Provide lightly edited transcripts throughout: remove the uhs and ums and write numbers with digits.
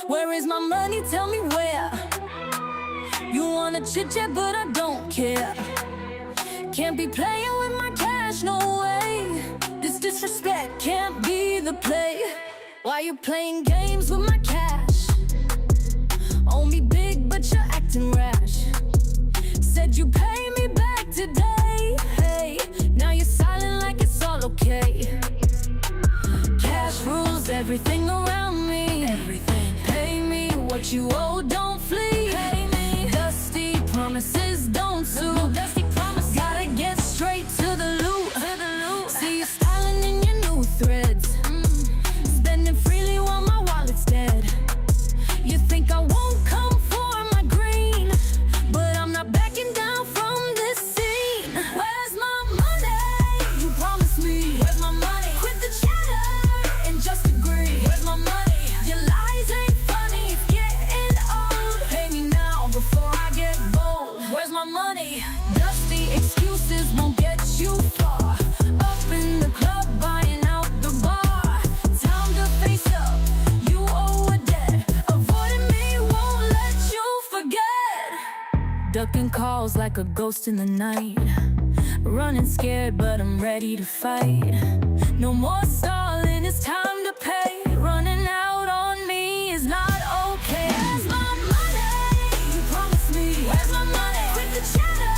Where is my money? Tell me where. You wanna chit chat, but I don't care. Can't be playing with my cash, no way. This disrespect can't be the play. Why you playing games with my cash? Owe me big, but you're acting rash. Said you pay me back today. Hey, now you're silent like it's all okay. Cash rules everything around me. Everything. Pay me what you owe, don't flee. Pay me. Dusty promises, don't sue. No dusty promises. Gotta get straight to the loot. See you styling in your new threads. Spending freely while my wallet's dead. You think I won't come for my green, but I'm not backing down from this scene. Where's my money? You promised me. Where's my money? Quit the chatter and just agree. Where's my money? Your lies ain't funny, it's getting old. Pay me now before I get bold. Where's my money? Dusty excuses won't get you far. Up in the club, buying out the bar. Time to face up, you owe a debt. Avoiding me won't let you forget. Ducking calls like a ghost in the night. Running scared, but I'm ready to fight. No more stalling, it's time to pay. Running out on me is not okay. Where's my money? You promised me. Where's my money? Quit the chatter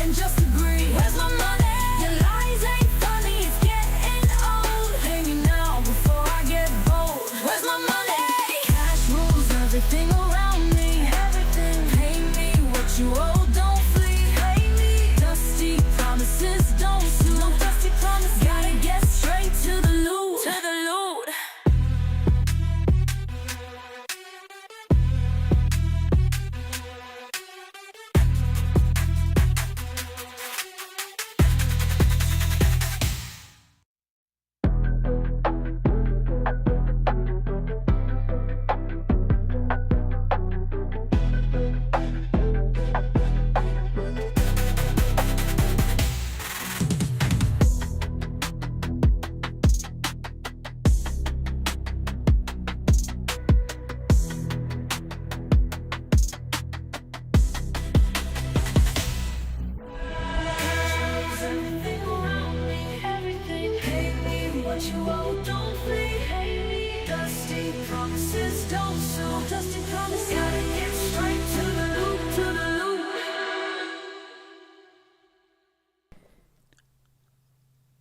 and just agree. Where's my money? Your lies ain't funny, it's getting old. Pay me now before I get bold. Where's my money? Cash rules everything around me. Everything. Pay me what you owe, don't flee. Pay me. Dusty promises, don't sue. No dusty promises. Gotta get straight to the loot. To the loot. Everything around me, everything. Pay me what you owe, don't flee. Pay me. Dusty promises, don't sue. Dusty promises. Gotta get straight to the loot, to the loot.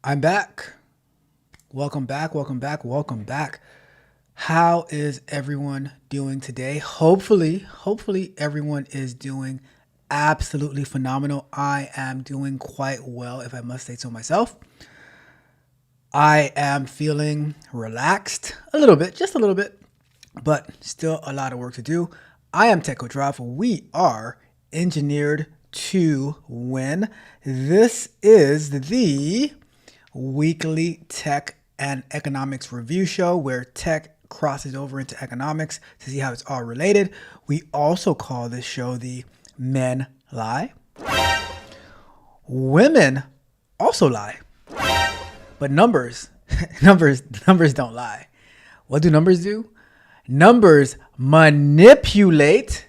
I'm back. Welcome back, welcome back, welcome back. How is everyone doing today? Hopefully everyone is doing absolutely phenomenal. I am doing quite well, if I must say so myself. I am feeling relaxed a little bit, just a little bit, but still a lot of work to do. I am Tech Coach Ralph. We are engineered to win. This is the weekly tech and economics review show where tech crosses over into economics to see how it's all related. We also call this show the Men Lie. Women also lie. But numbers don't lie. What do numbers do? Numbers manipulate.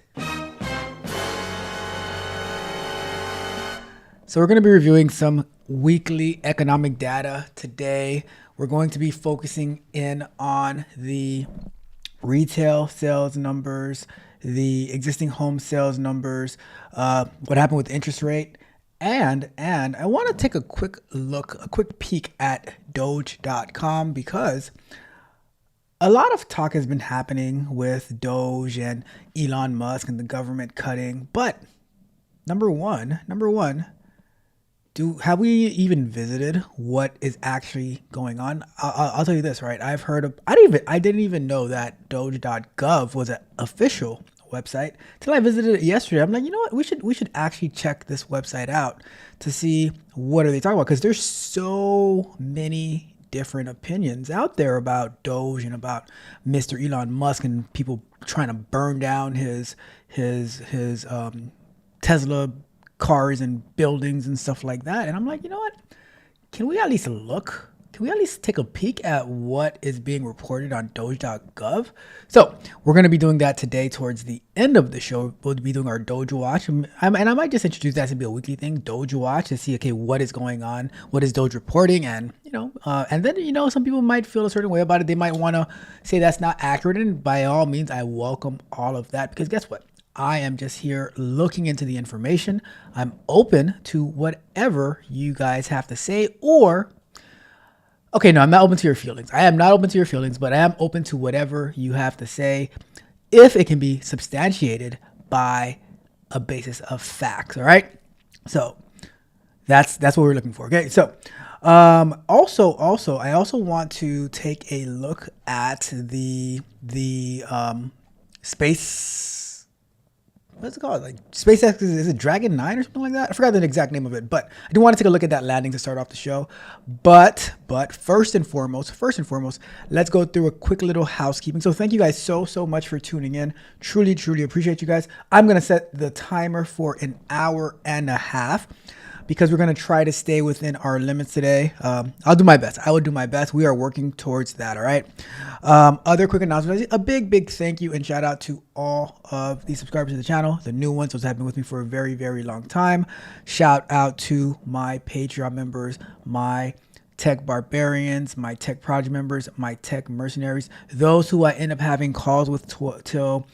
So we're going to be reviewing some weekly economic data today. We're going to be focusing in on the retail sales numbers, the existing home sales numbers, what happened with the interest rate, and I want to take a quick peek at Doge.com because a lot of talk has been happening with Doge and Elon Musk and the government cutting. But number one, have we even visited what is actually going on? I'll tell you this, right? I've heard of, I didn't even know that D.O.G.E was an official website till I visited it yesterday. I'm like, you know what? We should actually check this website out to see what are they talking about, because there's so many different opinions out there about Doge and about Mr. Elon Musk and people trying to burn down his Tesla cars and buildings and stuff like that. And I'm like, you know what? Can we at least look can we at least take a peek at what is being reported on D.O.G.E. So we're going to be doing that today towards the end of the show. We'll be doing our D.O.G.E watch. And I might just introduce that to be a weekly thing, D.O.G.E watch, to see, okay, what is going on? What is D.O.G.E reporting? And, and then, some people might feel a certain way about it. They might want to say that's not accurate. And by all means, I welcome all of that, because guess what? I am just here looking into the information. I'm open to whatever you guys have to say, or, okay, no, I'm not open to your feelings. I am not open to your feelings, but I am open to whatever you have to say if it can be substantiated by a basis of facts. All right. So that's what we're looking for. Okay. So, also, I also want to take a look at the space. What's it called? Like SpaceX, is it Dragon 9 or something like that? I forgot the exact name of it, but I do want to take a look at that landing to start off the show. But first and foremost, let's go through a quick little housekeeping. So thank you guys so much for tuning in. Truly appreciate you guys. I'm going to set the timer for an hour and a half, because we're going to try to stay within our limits today. I'll do my best. I will do my best. We are working towards that. All right. Other quick announcements. A big thank you and shout out to all of the subscribers to the channel, the new ones, those have been with me for a very long time. Shout out to my Patreon members, my tech barbarians, my tech project members, my tech mercenaries, those who I end up having calls with till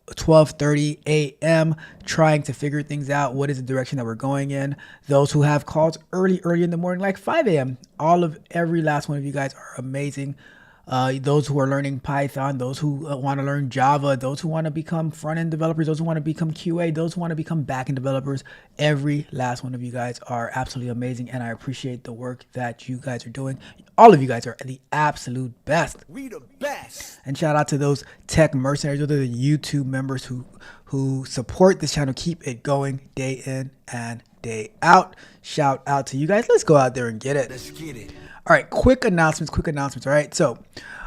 12:30 a.m. trying to figure things out. What is the direction that we're going in? Those who have calls early in the morning, like 5 a.m. Every last one of you guys are amazing. Those who are learning Python, those who want to learn Java, those who want to become front-end developers, those who want to become QA, those who want to become back-end developers. Every last one of you guys are absolutely amazing, and I appreciate the work that you guys are doing. All of you guys are the absolute best. We the best. And shout out to those tech mercenaries, those are the YouTube members who support this channel, keep it going day in and day out. Shout out to you guys. Let's go out there and get it. Let's get it. All right, quick announcements. All right, so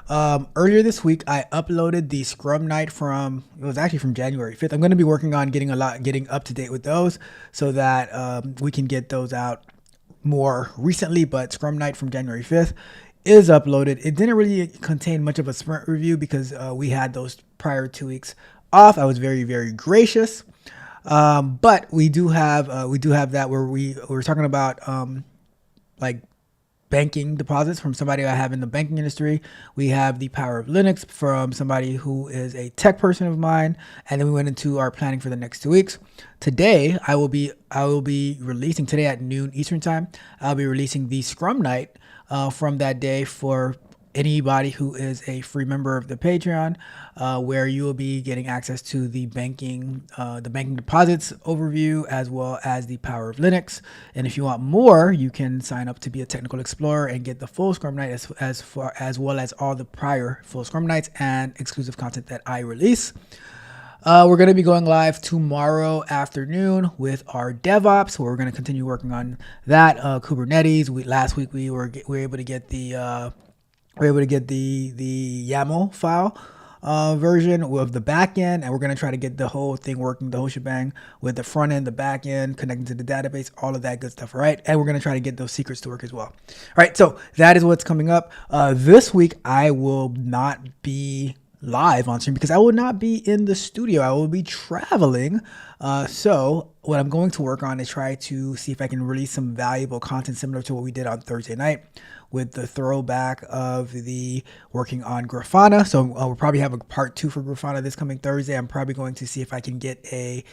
earlier this week I uploaded the Scrum Night it was actually from January 5th. I'm going to be working on getting up to date with those so that we can get those out more recently. But Scrum Night from January 5th is uploaded. It didn't really contain much of a sprint review because we had those prior 2 weeks off. I was very gracious, but we do have that where we were talking about like banking deposits from somebody I have in the banking industry. We have the power of Linux from somebody who is a tech person of mine, and then we went into our planning for the next 2 weeks. Today I will be releasing, today at noon Eastern time, I'll be releasing the Scrum Night from that day for anybody who is a free member of the Patreon, where you will be getting access to the banking deposits overview, as well as the power of Linux. And if you want more, you can sign up to be a technical explorer and get the full Scrum Night as well as all the prior full Scrum Nights and exclusive content that I release. We're going to be going live tomorrow afternoon with our DevOps, so we're going to continue working on that. Kubernetes. Last week we were able to get the YAML file version of the backend, and we're going to try to get the whole thing working, the whole shebang, with the front end, the back end, connecting to the database, all of that good stuff, right? And we're going to try to get those secrets to work as well. All right, so that is what's coming up. This week, I will not be live on stream because I will not be in the studio. I will be traveling. So what I'm going to work on is try to see if I can release some valuable content similar to what we did on Thursday night with the throwback of the working on Grafana. So we'll probably have a part 2 for Grafana this coming Thursday. I'm probably going to see if I can get a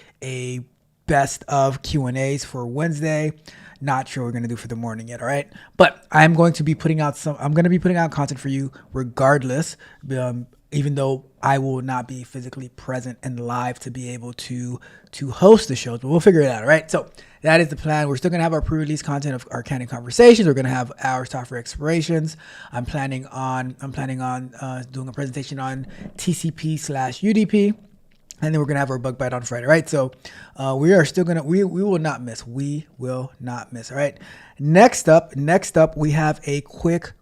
best of Q&As for Wednesday. Not sure what we're going to do for the morning yet. All right. But I'm going to be putting out content for you regardless. Even though I will not be physically present and live to be able to host the shows, but we'll figure it out. All right. So that is the plan. We're still going to have our pre-release content of our candid conversations. We're going to have our software explorations. I'm planning on doing a presentation on TCP/UDP. And then we're going to have our bug bite on Friday. Right. So we will not miss. We will not miss. All right. Next up, we have a quick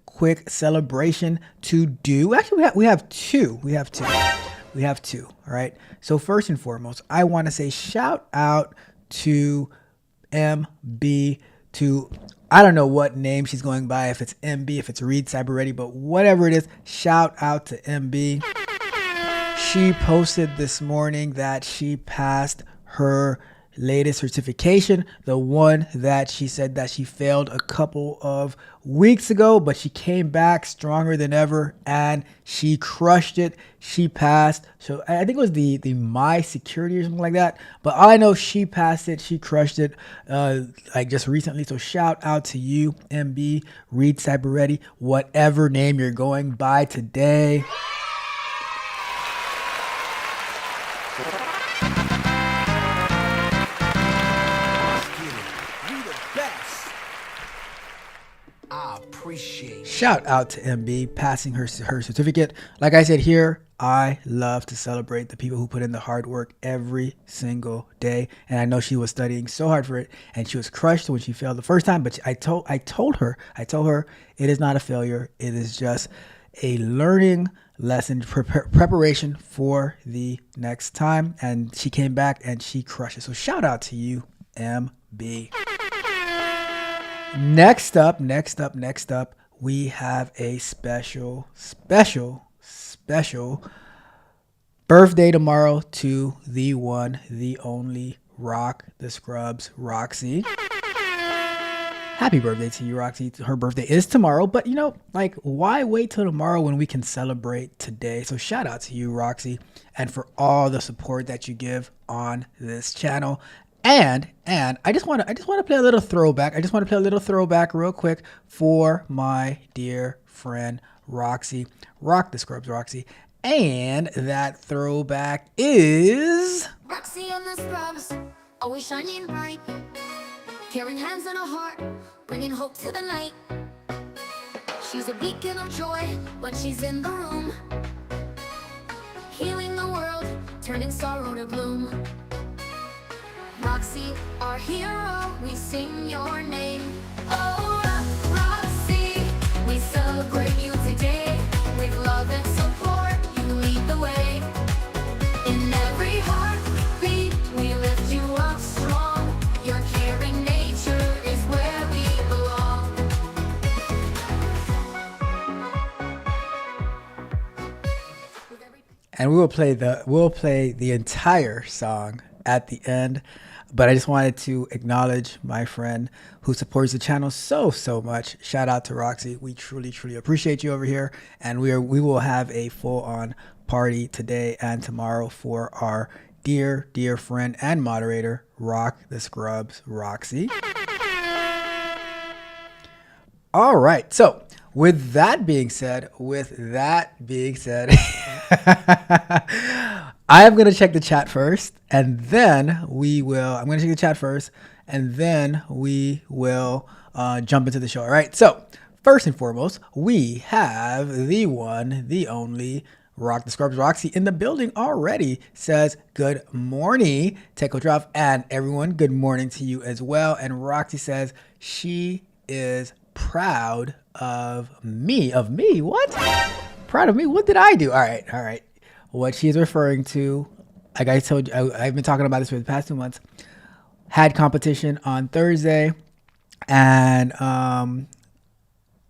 celebration to do. Actually, we have two. All right. So first and foremost, I want to say shout out to MB, to I don't know what name she's going by, if it's MB, if it's Read Cyber Ready, but whatever it is, shout out to MB. She posted this morning that she passed her latest certification, the one that she said that she failed a couple of weeks ago, but she came back stronger than ever and she crushed it. She passed. So I think it was the My Security or something like that. But all I know, she passed it. She crushed it like just recently. So shout out to you, MB, Read Cyber Ready, whatever name you're going by today. Shout out to MB passing her certificate. Like I said here, I love to celebrate the people who put in the hard work every single day. And I know she was studying so hard for it and she was crushed when she failed the first time. But I told her it is not a failure. It is just a learning lesson, preparation for the next time. And she came back and she crushed it. So shout out to you, MB. Next up, we have a special birthday tomorrow to the one, the only Rock the Scrubs, Roxy. Happy birthday to you, Roxy. Her birthday is tomorrow, but you know, like, why wait till tomorrow when we can celebrate today? So shout out to you, Roxy, and for all the support that you give on this channel. And I just want to play a little throwback. I just want to play a little throwback real quick for my dear friend Roxy, Rock the Scrubs, Roxy. And that throwback is Roxy and the Scrubs, always shining bright, carrying hands and a heart, bringing hope to the night. She's a beacon of joy when she's in the room, healing the world, turning sorrow to bloom. Roxy, our hero, we sing your name. Oh, Roxy, we celebrate you today. With love and support, you lead the way. In every heartbeat, we lift you up strong. Your caring nature is where we belong. and we'll play the entire song at the end. But I just wanted to acknowledge my friend who supports the channel so much. Shout out to Roxy. We truly appreciate you over here. And we will have a full-on party today and tomorrow for our dear friend and moderator, Rock the Scrubs, Roxy. All right. So with that being said, I am going to check the chat first, and then I'm going to check the chat first, and then we will jump into the show. All right. So first and foremost, we have the one, the only Rock the Scrubs, Roxy in the building already. Says good morning, Techo Drop, and everyone, good morning to you as well. And Roxy says she is proud of me. Of me? What? Proud of me? What did I do? All right. What she's referring to, like I told you, I've been talking about this for the past 2 months. Had competition on Thursday, and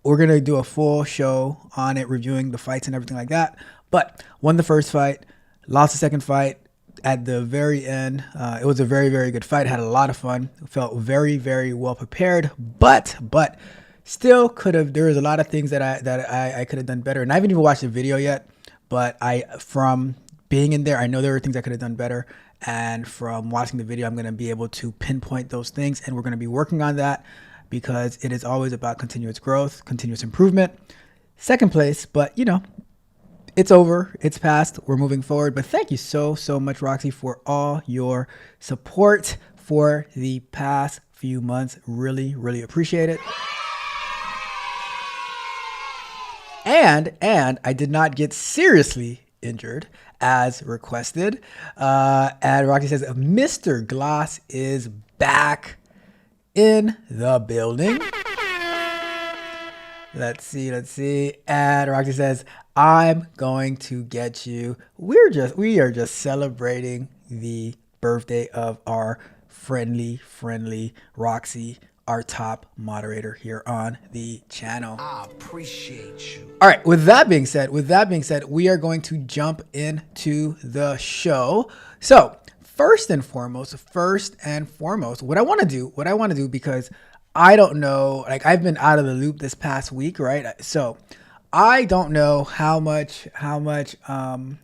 we're gonna do a full show on it, reviewing the fights and everything like that. But won the first fight, lost the second fight. At the very end, it was a very good fight. Had a lot of fun. Felt very well prepared, but still could have. There was a lot of things that I could have done better, and I haven't even watched the video yet. But from being in there, I know there were things I could have done better. And from watching the video, I'm going to be able to pinpoint those things. And we're going to be working on that because it is always about continuous growth, continuous improvement. Second place, but you know, it's over. It's past. We're moving forward. But thank you so much, Roxy, for all your support for the past few months. Really appreciate it. And I did not get seriously injured as requested. And Roxy says, Mr. Gloss is back in the building. Let's see. And Roxy says, I'm going to get you. We are just celebrating the birthday of our friendly Roxy our top moderator here on the channel. I appreciate you. All right, with that being said, we are going to jump into the show. So, first and foremost, what I want to do, because I don't know, like I've been out of the loop this past week, right? So, I don't know how much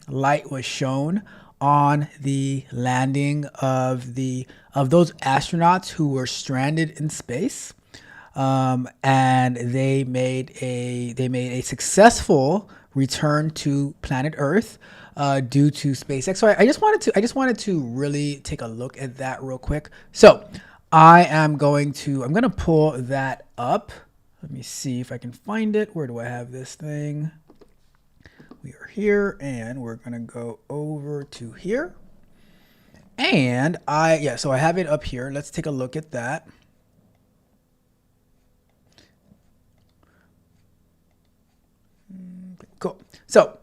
light was shown on the landing of those astronauts who were stranded in space. And they made a successful return to planet Earth due to SpaceX. So I just wanted to really take a look at that real quick. So I'm going to pull that up. Let me see if I can find it. Where do I have this thing? We are here, and we're gonna go over to here. And so I have it up here. Let's take a look at that. Cool. So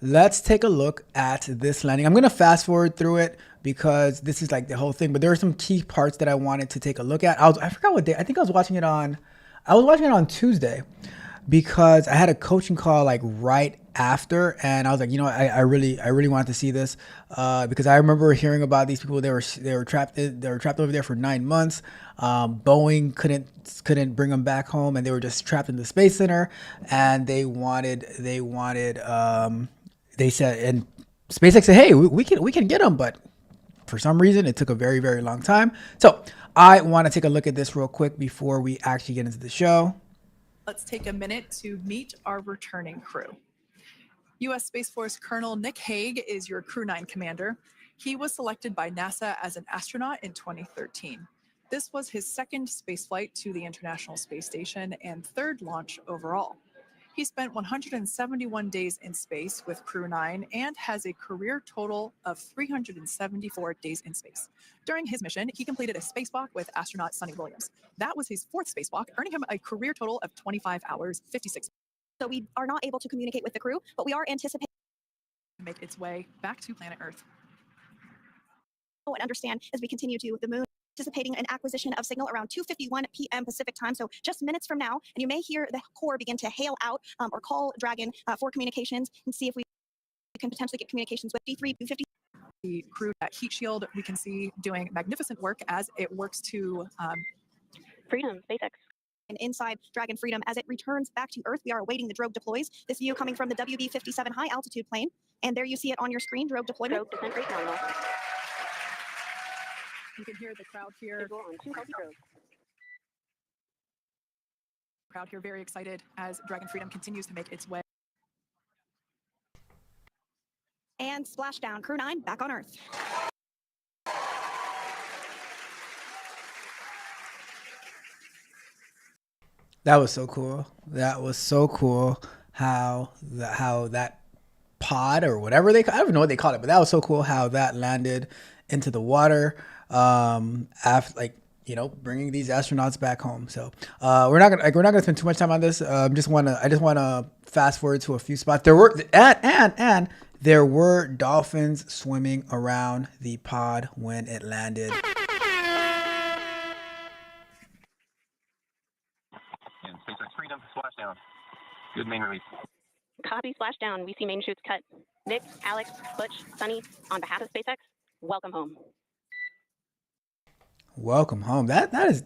let's take a look at this landing. I'm going to fast forward through it because this is like the whole thing, but there are some key parts that I wanted to take a look at. I forgot what day. I think I was watching it on Tuesday because I had a coaching call like right after, and I was like, I really wanted to see this because I remember hearing about these people. They were trapped over there for 9 months. Boeing couldn't bring them back home, and they were just trapped in the Space Center. And they said, and SpaceX said, hey, we can get them, but for some reason it took a very, very long time. So I want to take a look at this real quick before we actually get into the show. Let's take a minute to meet our returning crew. U.S. Space Force Colonel Nick Hague is your Crew 9 commander. He was selected by NASA as an astronaut in 2013. This was his second spaceflight to the International Space Station and third launch overall. He spent 171 days in space with Crew 9 and has a career total of 374 days in space. During his mission, he completed a spacewalk with astronaut Sonny Williams. That was his fourth spacewalk, earning him a career total of 25 hours, 56 minutes. So we are not able to communicate with the crew, but we are anticipating to make its way back to planet Earth. And understand as we continue to the moon, anticipating an acquisition of signal around 2:51 p.m. Pacific time. So just minutes from now, and you may hear the core begin to hail out or call Dragon for communications and see if we can potentially get communications with D3, D50. The crew at Heat Shield, we can see doing magnificent work as it works to Freedom, SpaceX. And inside Dragon Freedom, as it returns back to Earth, we are awaiting the D.O.G.E deploys. This view coming from the WB-57 high altitude plane. And there you see it on your screen, D.O.G deployment. D.O.G descent rate nominal. You can hear the crowd here. Visual on 2 healthy probes. Crowd here very excited as Dragon Freedom continues to make its way. And splashdown, Crew 9 back on Earth. That was so cool. That was so cool how that pod or whatever I don't even know what they call it, but that was so cool how that landed into the water after bringing these astronauts back home. So we're not gonna spend too much time on this. I just wanna fast forward to a few spots. There were dolphins swimming around the pod when it landed. SpaceX Freedom, splashdown. Good main release. Copy, splashdown. We see main chutes cut. Nick, Alex, Butch, Sonny, on behalf of SpaceX, welcome home. Welcome home. That is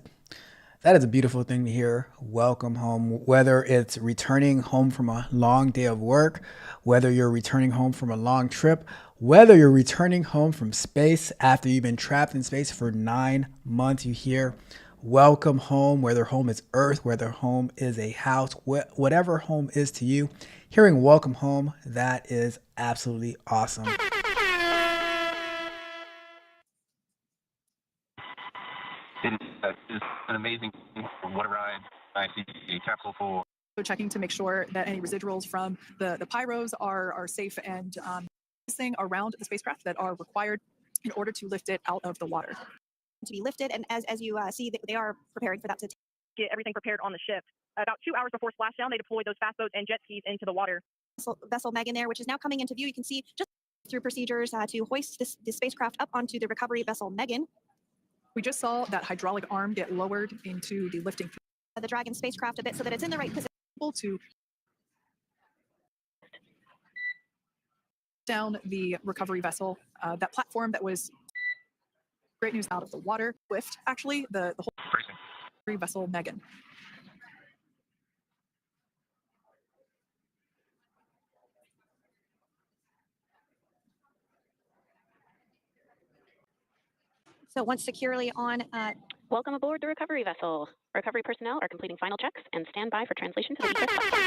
a beautiful thing to hear. Welcome home. Whether it's returning home from a long day of work, whether you're returning home from a long trip, whether you're returning home from space after you've been trapped in space for 9 months, you hear welcome home, whether home is Earth, whether home is a house, whatever home is to you. Hearing welcome home, that is absolutely awesome. It is an amazing thing. What a ride. I see a capsule full. So checking to make sure that any residuals from the pyros are safe and around the spacecraft that are required in order to lift it out of the water. To be lifted, and as you see, they are preparing for that to get everything prepared on the ship. About 2 hours before splashdown, they deployed those fast boats and jet skis into the water. Vessel Megan there, which is now coming into view. You can see just through procedures to hoist this spacecraft up onto the recovery vessel Megan. We just saw that hydraulic arm get lowered into the lifting The Dragon spacecraft a bit so that it's in the right position. to down the recovery vessel. That platform that was great news out of the water. Swift, actually, the whole Bracing. recovery vessel Megan. So once securely on, Welcome aboard the recovery vessel. Recovery personnel are completing final checks and stand by for translation to the dissect platform.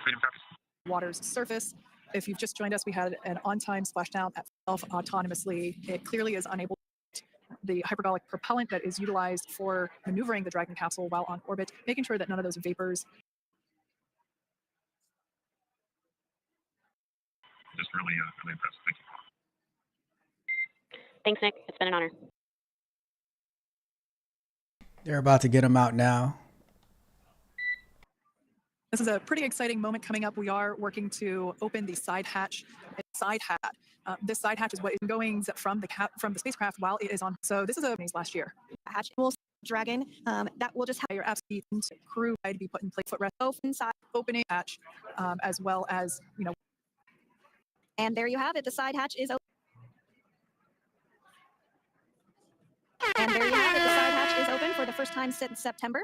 Freedom copies. Water's surface. If you've just joined us, we had an on-time splashdown at self-autonomously. It clearly is unable to the hypergolic propellant that is utilized for maneuvering the Dragon capsule while on orbit, making sure that none of those vapors. Just really, really impressed. Thank you. Thanks, Nick. It's been an honor. They're about to get them out now. This is a pretty exciting moment coming up. We are working to open the side hatch. This side hatch is what is going from the spacecraft while it is on. So this is a last year. hatch will Dragon that will just have Your absolute crew to be put in place. Footrest inside. opening hatch, as well as And there you have it. The side hatch is open. And there you have it. The side hatch is open for the first time since September.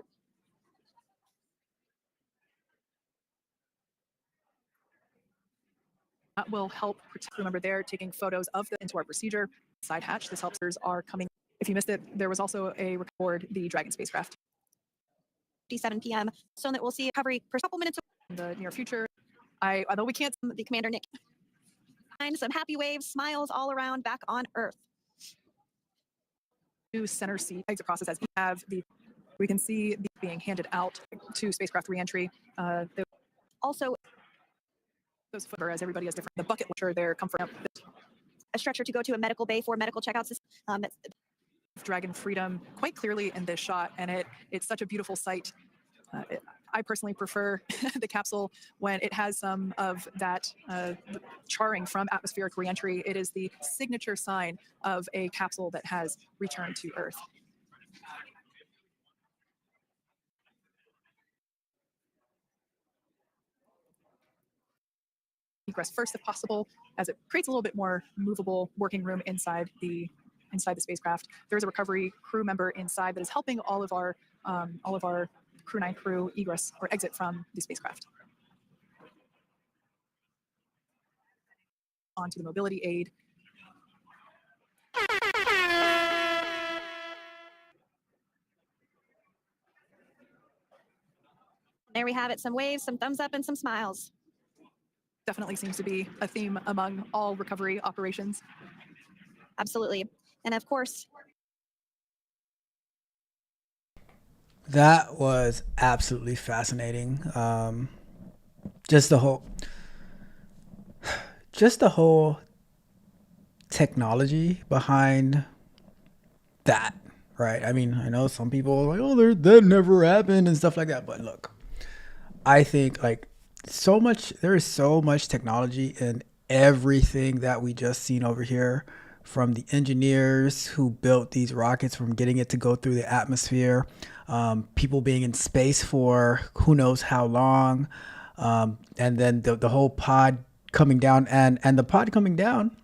that will help protect. Remember, they're taking photos of the into our procedure side hatch. This helps. Are coming. If you missed it, there was also a record the Dragon spacecraft. 7 p.m. So that we'll see recovery for a couple minutes In the near future, although we can't. the Commander Nick. And some happy waves, smiles all around back on Earth. Do center seat exit process as we have we can see the being handed out to spacecraft reentry. Also, Those footer as everybody has different. The bucket washer, their comfort. a stretcher to go to a medical bay for medical checkouts. Dragon Freedom quite clearly in this shot, and it's such a beautiful sight. I personally prefer the capsule when it has some of that charring from atmospheric reentry. It is the signature sign of a capsule that has returned to Earth. Egress first if possible, as it creates a little bit more movable working room inside the spacecraft. There's a recovery crew member inside that is helping all of our Crew 9 crew egress or exit from the spacecraft. Onto the mobility aid. There we have it. Some waves, some thumbs up, and some smiles. Definitely seems to be a theme among all recovery operations. Absolutely. And of course, That was absolutely fascinating. Just the whole technology behind that, right? I mean, I know some people are like, oh, that never happened and stuff like that. But look, I think like there is so much technology in everything that we just seen over here, from the engineers who built these rockets, from getting it to go through the atmosphere, people being in space for who knows how long, and then the whole pod coming down, and the pod coming down.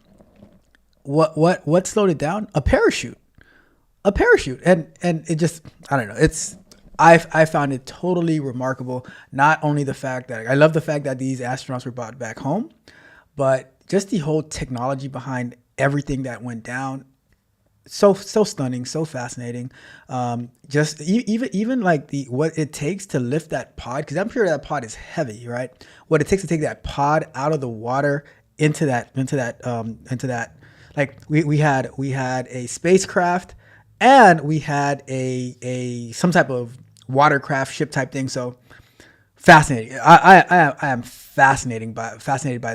What slowed it down? A parachute, and it just, I don't know. I found it totally remarkable. Not only the fact that I love the fact that these astronauts were brought back home, but just the whole technology behind everything that went down. So stunning, so fascinating. Just even like what it takes to lift that pod, because I'm sure that pod is heavy, right? What it takes to take that pod out of the water into that. Like we had a spacecraft, and we had a some type of watercraft ship type thing. So fascinating. I am fascinated by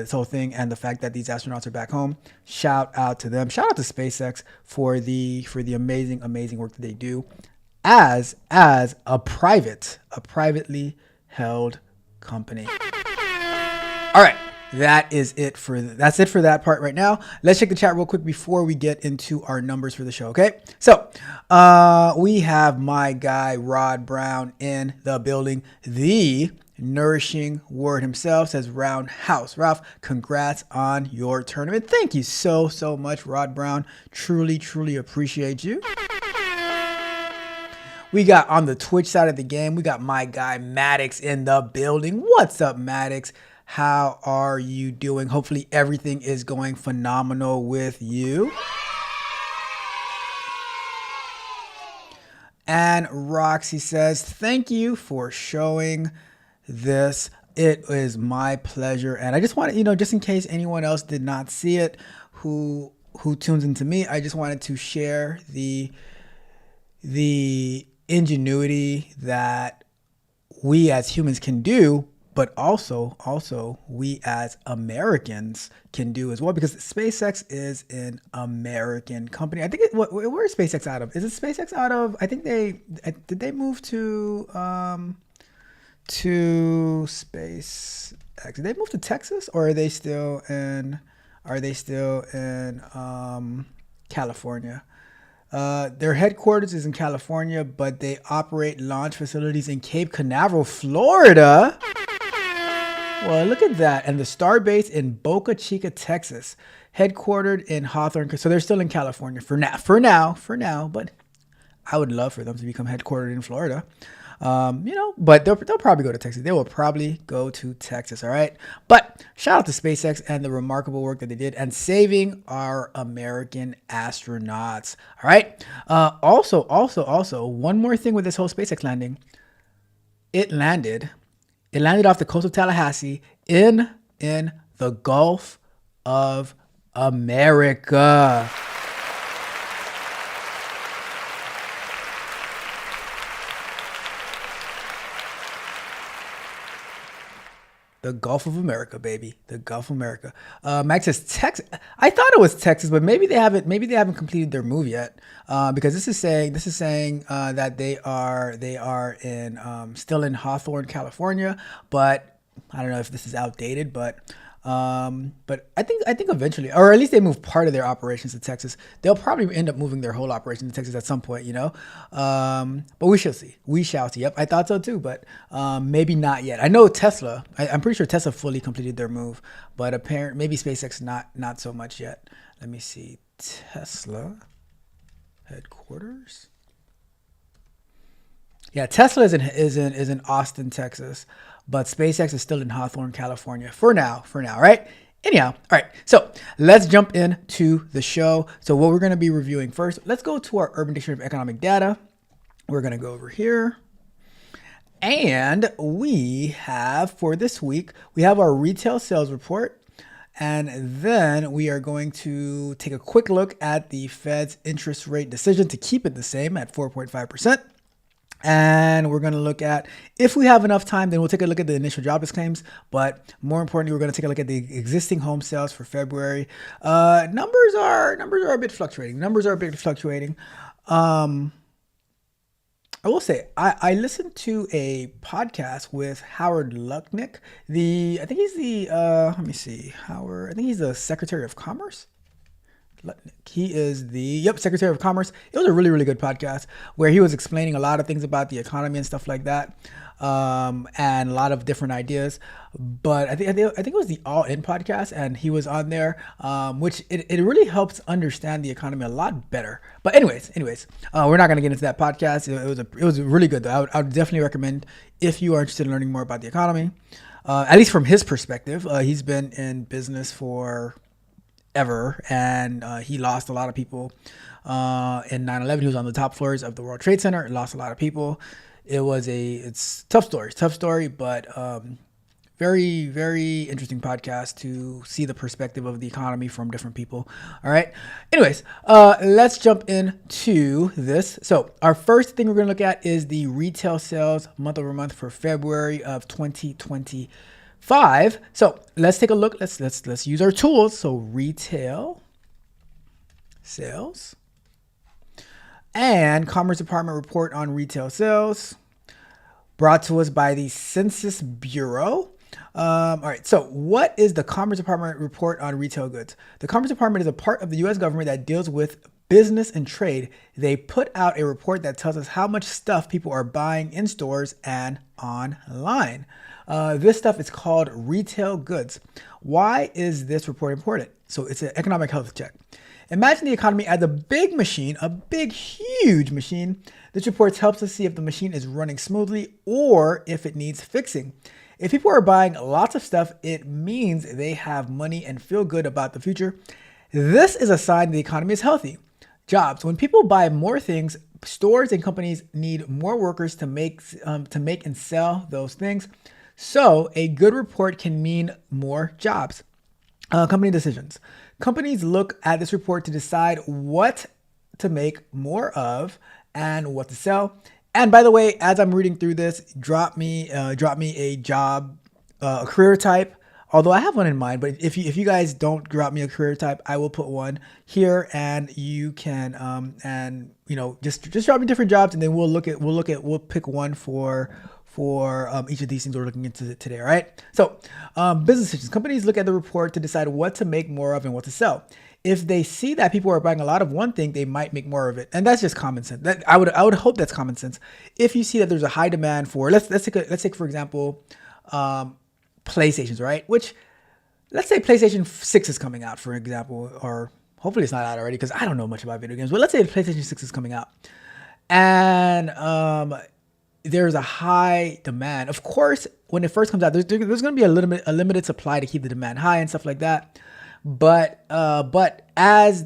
this whole thing, and the fact that these astronauts are back home. Shout out to them. Shout out to SpaceX for the amazing work that they do as a privately held company. All right, that's it for that part right now. Let's check the chat real quick before we get into our numbers for the show. Okay, so we have my guy Rod Brown in the building. The nourishing word himself says roundhouse. Ralph, congrats on your tournament. Thank you so much, Rod Brown. Truly appreciate you. We got on the Twitch side of the game, we got my guy Maddox in the building. What's up, Maddox? How are you doing? Hopefully everything is going phenomenal with you. And Roxy says, thank you for showing this. It is my pleasure. And I just wanted, just in case anyone else did not see it, who tunes into me, I just wanted to share the ingenuity that we as humans can do, but also we as Americans can do as well, because SpaceX is an American company. I think where is SpaceX out of? Is it SpaceX out of? I think did they move to SpaceX? Did they move to Texas, or are they still in California? Their headquarters is in California, but they operate launch facilities in Cape Canaveral, Florida. Well, look at that. And the Starbase in Boca Chica, Texas, headquartered in Hawthorne. So they're still in California for now, but I would love for them to become headquartered in Florida. But they'll probably go to Texas. They will probably go to Texas. All right. But shout out to SpaceX and the remarkable work that they did and saving our American astronauts. All right. Also, one more thing with this whole SpaceX landing. It landed off the coast of Tallahassee in the Gulf of America. The Gulf of America, baby. The Gulf of America. Max says Texas. I thought it was Texas, but maybe they haven't completed their move yet. Because this is saying that they are still in Hawthorne, California. But I don't know if this is outdated, but I think eventually, or at least they move part of their operations to Texas. They'll probably end up moving their whole operation to Texas at some point, but we shall see. Yep, I thought so too, but maybe not yet. I know Tesla. I'm pretty sure Tesla fully completed their move, but apparently maybe SpaceX not so much yet. Let me see. Tesla headquarters. Yeah, Tesla is in Austin, Texas. But SpaceX is still in Hawthorne, California for now, right? Anyhow, all right, so let's jump into the show. So what we're going to be reviewing first, let's go to our Urban Dictionary of Economic Data. We're going to go over here. And we have, for this week, we have our retail sales report. And then we are going to take a quick look at the Fed's interest rate decision to keep it the same at 4.5%. And we're going to look at, if we have enough time, then we'll take a look at the initial jobless claims. But more importantly, we're going to take a look at the existing home sales for February. Numbers are a bit fluctuating. I will say, I listened to a podcast with Howard Lutnick. I think he's the Secretary of Commerce. He is the Secretary of Commerce. It was a really good podcast where he was explaining a lot of things about the economy and stuff like that, and a lot of different ideas. But I think it was the All In podcast, and he was on there, which it really helps understand the economy a lot better. But anyways, we're not gonna get into that podcast. It was really good though. I would definitely recommend if you are interested in learning more about the economy, at least from his perspective. He's been in business for ever, and he lost a lot of people in 9/11. He was on the top floors of the World Trade Center and lost a lot of people. It's tough story, but very, very interesting podcast to see the perspective of the economy from different people. All right. Anyways, let's jump into this. So our first thing we're going to look at is the retail sales month over month for February of 2025. So let's take a look. Let's use our tools. So retail sales and Commerce Department report on retail sales brought to us by the Census Bureau. All right. So what is the Commerce Department report on retail goods? The Commerce Department is a part of the U.S. government that deals with business and trade. They put out a report that tells us how much stuff people are buying in stores and online. This stuff is called retail goods. Why is this report important? So it's an economic health check. Imagine the economy as a big machine, a big, huge machine. This report helps us see if the machine is running smoothly or if it needs fixing. If people are buying lots of stuff, it means they have money and feel good about the future. This is a sign the economy is healthy. Jobs. When people buy more things, stores and companies need more workers to make and sell those things. So a good report can mean more jobs. Company decisions. Companies look at this report to decide what to make more of and what to sell. And by the way, as I'm reading through this, drop me a job, a career type. Although I have one in mind, but if you guys don't drop me a career type, I will put one here, and you can just drop me different jobs, and then we'll pick one for each of these things we're looking into today. All right. So business decisions. Companies look at the report to decide what to make more of and what to sell. If they see that people are buying a lot of one thing, they might make more of it, and that's just common sense. That I would hope that's common sense. If you see that there's a high demand for, let's take for example, PlayStations, right? Which, let's say PlayStation 6 is coming out, for example, or hopefully it's not out already because I don't know much about video games. But let's say the PlayStation 6 is coming out, and there's a high demand. Of course, when it first comes out, there's going to be a limited supply to keep the demand high and stuff like that. But as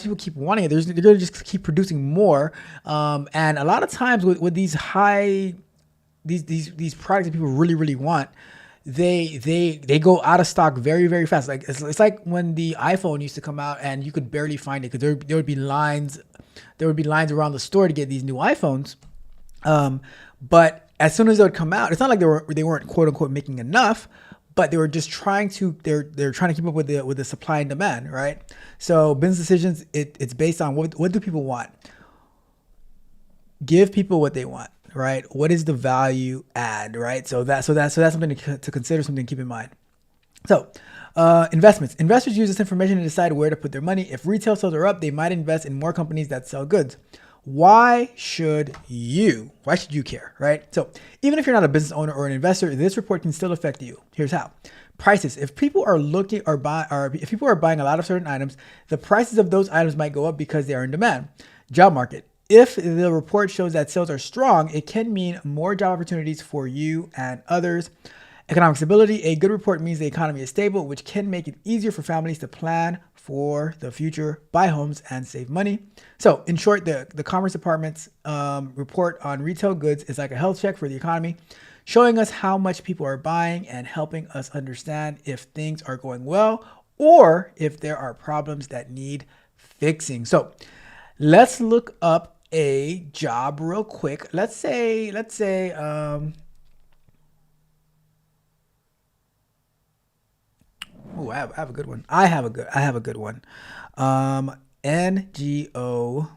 people keep wanting it, they're going to just keep producing more. And a lot of times with these these products that people really want, they go out of stock very, very fast. Like it's like when the iPhone used to come out and you could barely find it because there would be lines around the store to get these new iPhones. But as soon as they would come out, it's not like they weren't quote unquote making enough, but they were just trying to keep up with the supply and demand, right? So business decisions, it's based on what do people want? Give people what they want, right? What is the value add, right? So that's something to consider, something to keep in mind. So investments. Investors use this information to decide where to put their money. If retail sales are up, they might invest in more companies that sell goods. Why should you care, right? So even if you're not a business owner or an investor, this report can still affect you. Here's how. Prices. If people are if people are buying a lot of certain items, the prices of those items might go up because they are in demand. Job market. If the report shows that sales are strong, it can mean more job opportunities for you and others. Economic stability. A good report means the economy is stable, which can make it easier for families to plan for the future, buy homes, and save money. So in short, the Commerce Department's report on retail goods is like a health check for the economy, showing us how much people are buying and helping us understand if things are going well or if there are problems that need fixing. So let's look up a job real quick. Let's say oh, I have a good one. I have a good one. NGO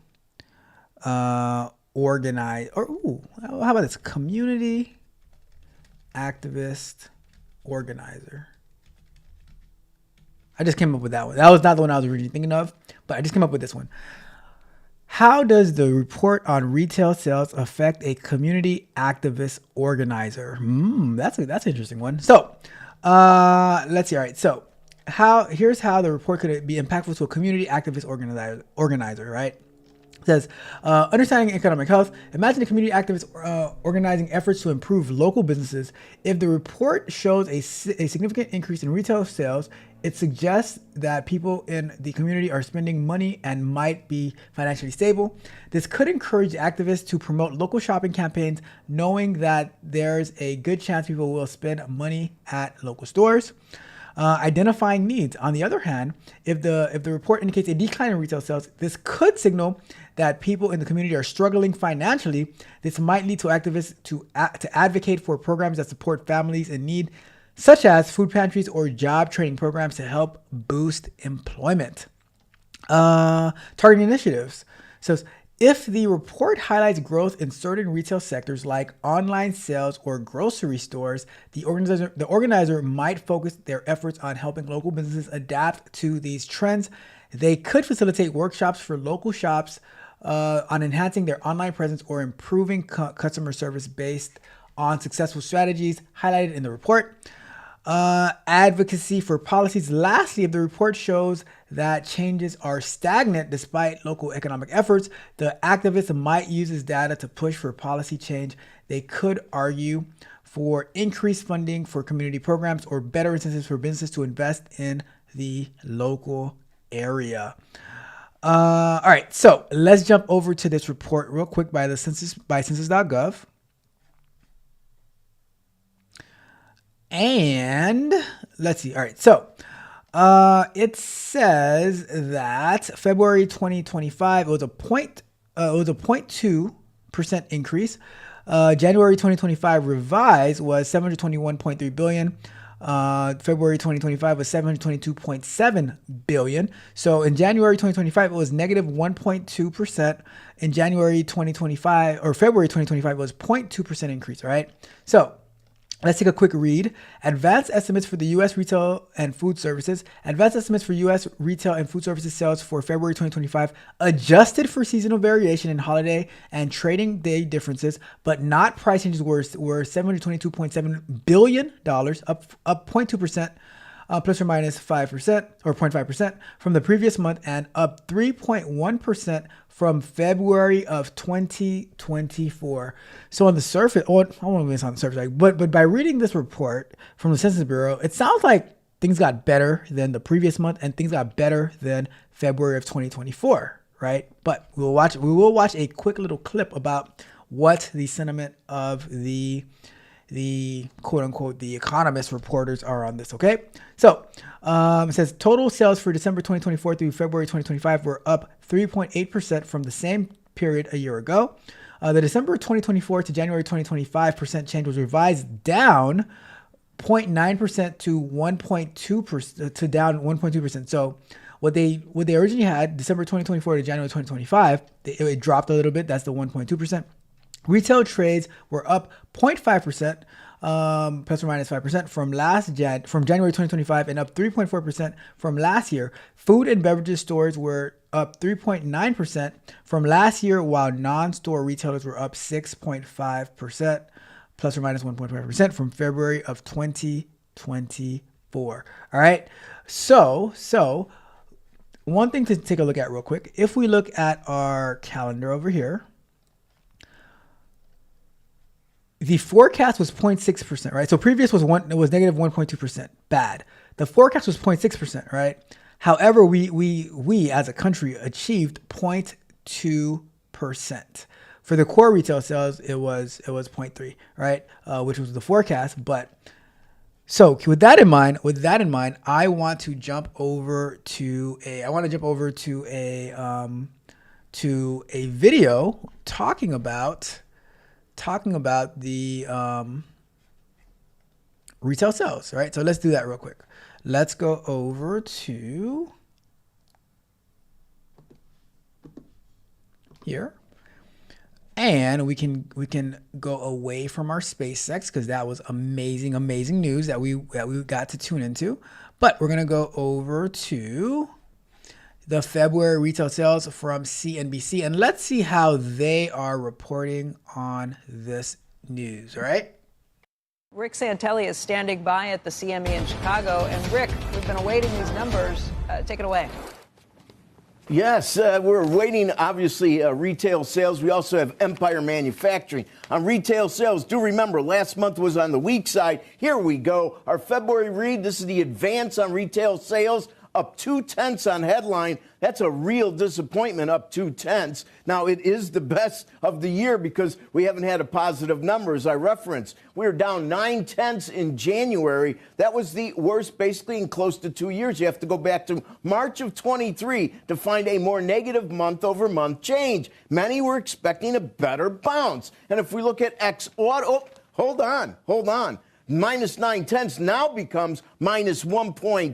organize, or how about this? Community activist organizer. I just came up with that one. That was not the one I was originally thinking of, but I just came up with this one. How does the report on retail sales affect a community activist organizer? That's an interesting one. So let's see. All right. So here's how the report could be impactful to a community activist organizer, right? It says, understanding economic health. Imagine a community activist organizing efforts to improve local businesses. If the report shows a significant increase in retail sales, it suggests that people in the community are spending money and might be financially stable. This could encourage activists to promote local shopping campaigns, knowing that there's a good chance people will spend money at local stores. Identifying needs. On the other hand, if the report indicates a decline in retail sales, this could signal that people in the community are struggling financially. This might lead to activists to advocate for programs that support families in need, such as food pantries or job training programs to help boost employment. Targeting initiatives. So If the report highlights growth in certain retail sectors like online sales or grocery stores, the organizer might focus their efforts on helping local businesses adapt to these trends. They could facilitate workshops for local shops on enhancing their online presence or improving customer service based on successful strategies highlighted in the report. Advocacy for policies. Lastly, if the report shows that changes are stagnant despite local economic efforts, the activists might use this data to push for policy change. They could argue for increased funding for community programs or better incentives for businesses to invest in the local area. All right, so let's jump over to this report real quick by census.gov. And let's see. All right. So it says that February 2025, it was a 0.2% increase. January 2025 revised was 721.3 billion. February 2025 was 722.7 billion. So in January 2025, it was negative 1.2%. In January 2025 or February 2025, it was 0.2% increase. All right. So let's take a quick read. Advanced estimates for the U.S. retail and food services. Advanced estimates for U.S. retail and food services sales for February 2025, adjusted for seasonal variation in holiday and trading day differences, but not price changes, were $722.7 billion, up 0.2%. Plus or minus 5% or 0.5% from the previous month, and up 3.1% from February of 2024. So on the surface, I don't want to miss on the surface, but by reading this report from the Census Bureau, it sounds like things got better than the previous month and things got better than February of 2024, right? But we will watch a quick little clip about what the sentiment of the quote unquote, the economist reporters are on this. Okay. So, it says total sales for December 2024 through February 2025 were up 3.8% from the same period a year ago. The December 2024 to January 2025 percent change was revised down 0.9% to 1.2% to down 1.2%. So what they originally had December 2024 to January 2025, it dropped a little bit. That's the 1.2%. Retail trades were up 0.5%, plus or minus 5% from January 2025, and up 3.4% from last year. Food and beverages stores were up 3.9% from last year, while non-store retailers were up 6.5%, plus or minus 1.5% from February of 2024. All right. So one thing to take a look at real quick. If we look at our calendar over here, the forecast was 0.6%, right? So previous was negative 1.2%, bad. The forecast was 0.6%, right? However, we as a country achieved 0.2%. For the core retail sales, it was 0.3, right? Which was the forecast. But so with that in mind, I want to jump over to a video talking about the retail sales, right? So let's do that real quick. Let's go over to here, and we can go away from our SpaceX because that was amazing news that we got to tune into. But we're gonna go over to the February retail sales from CNBC, and let's see how they are reporting on this news, all right? Rick Santelli is standing by at the CME in Chicago. And Rick, we've been awaiting these numbers. Take it away. Yes, we're waiting, obviously, retail sales. We also have Empire Manufacturing. On retail sales, do remember, last month was on the weak side. Here we go. Our February read, this is the advance on retail sales, up 0.2 on headline. That's a real disappointment, up 0.2. Now, it is the best of the year because we haven't had a positive number, as I referenced. We were down 0.9 in January. That was the worst, basically, in close to 2 years. You have to go back to March of 23 to find a more negative month-over-month change. Many were expecting a better bounce. And if we look at X-Auto, hold on. Minus 0.9 now becomes minus 1.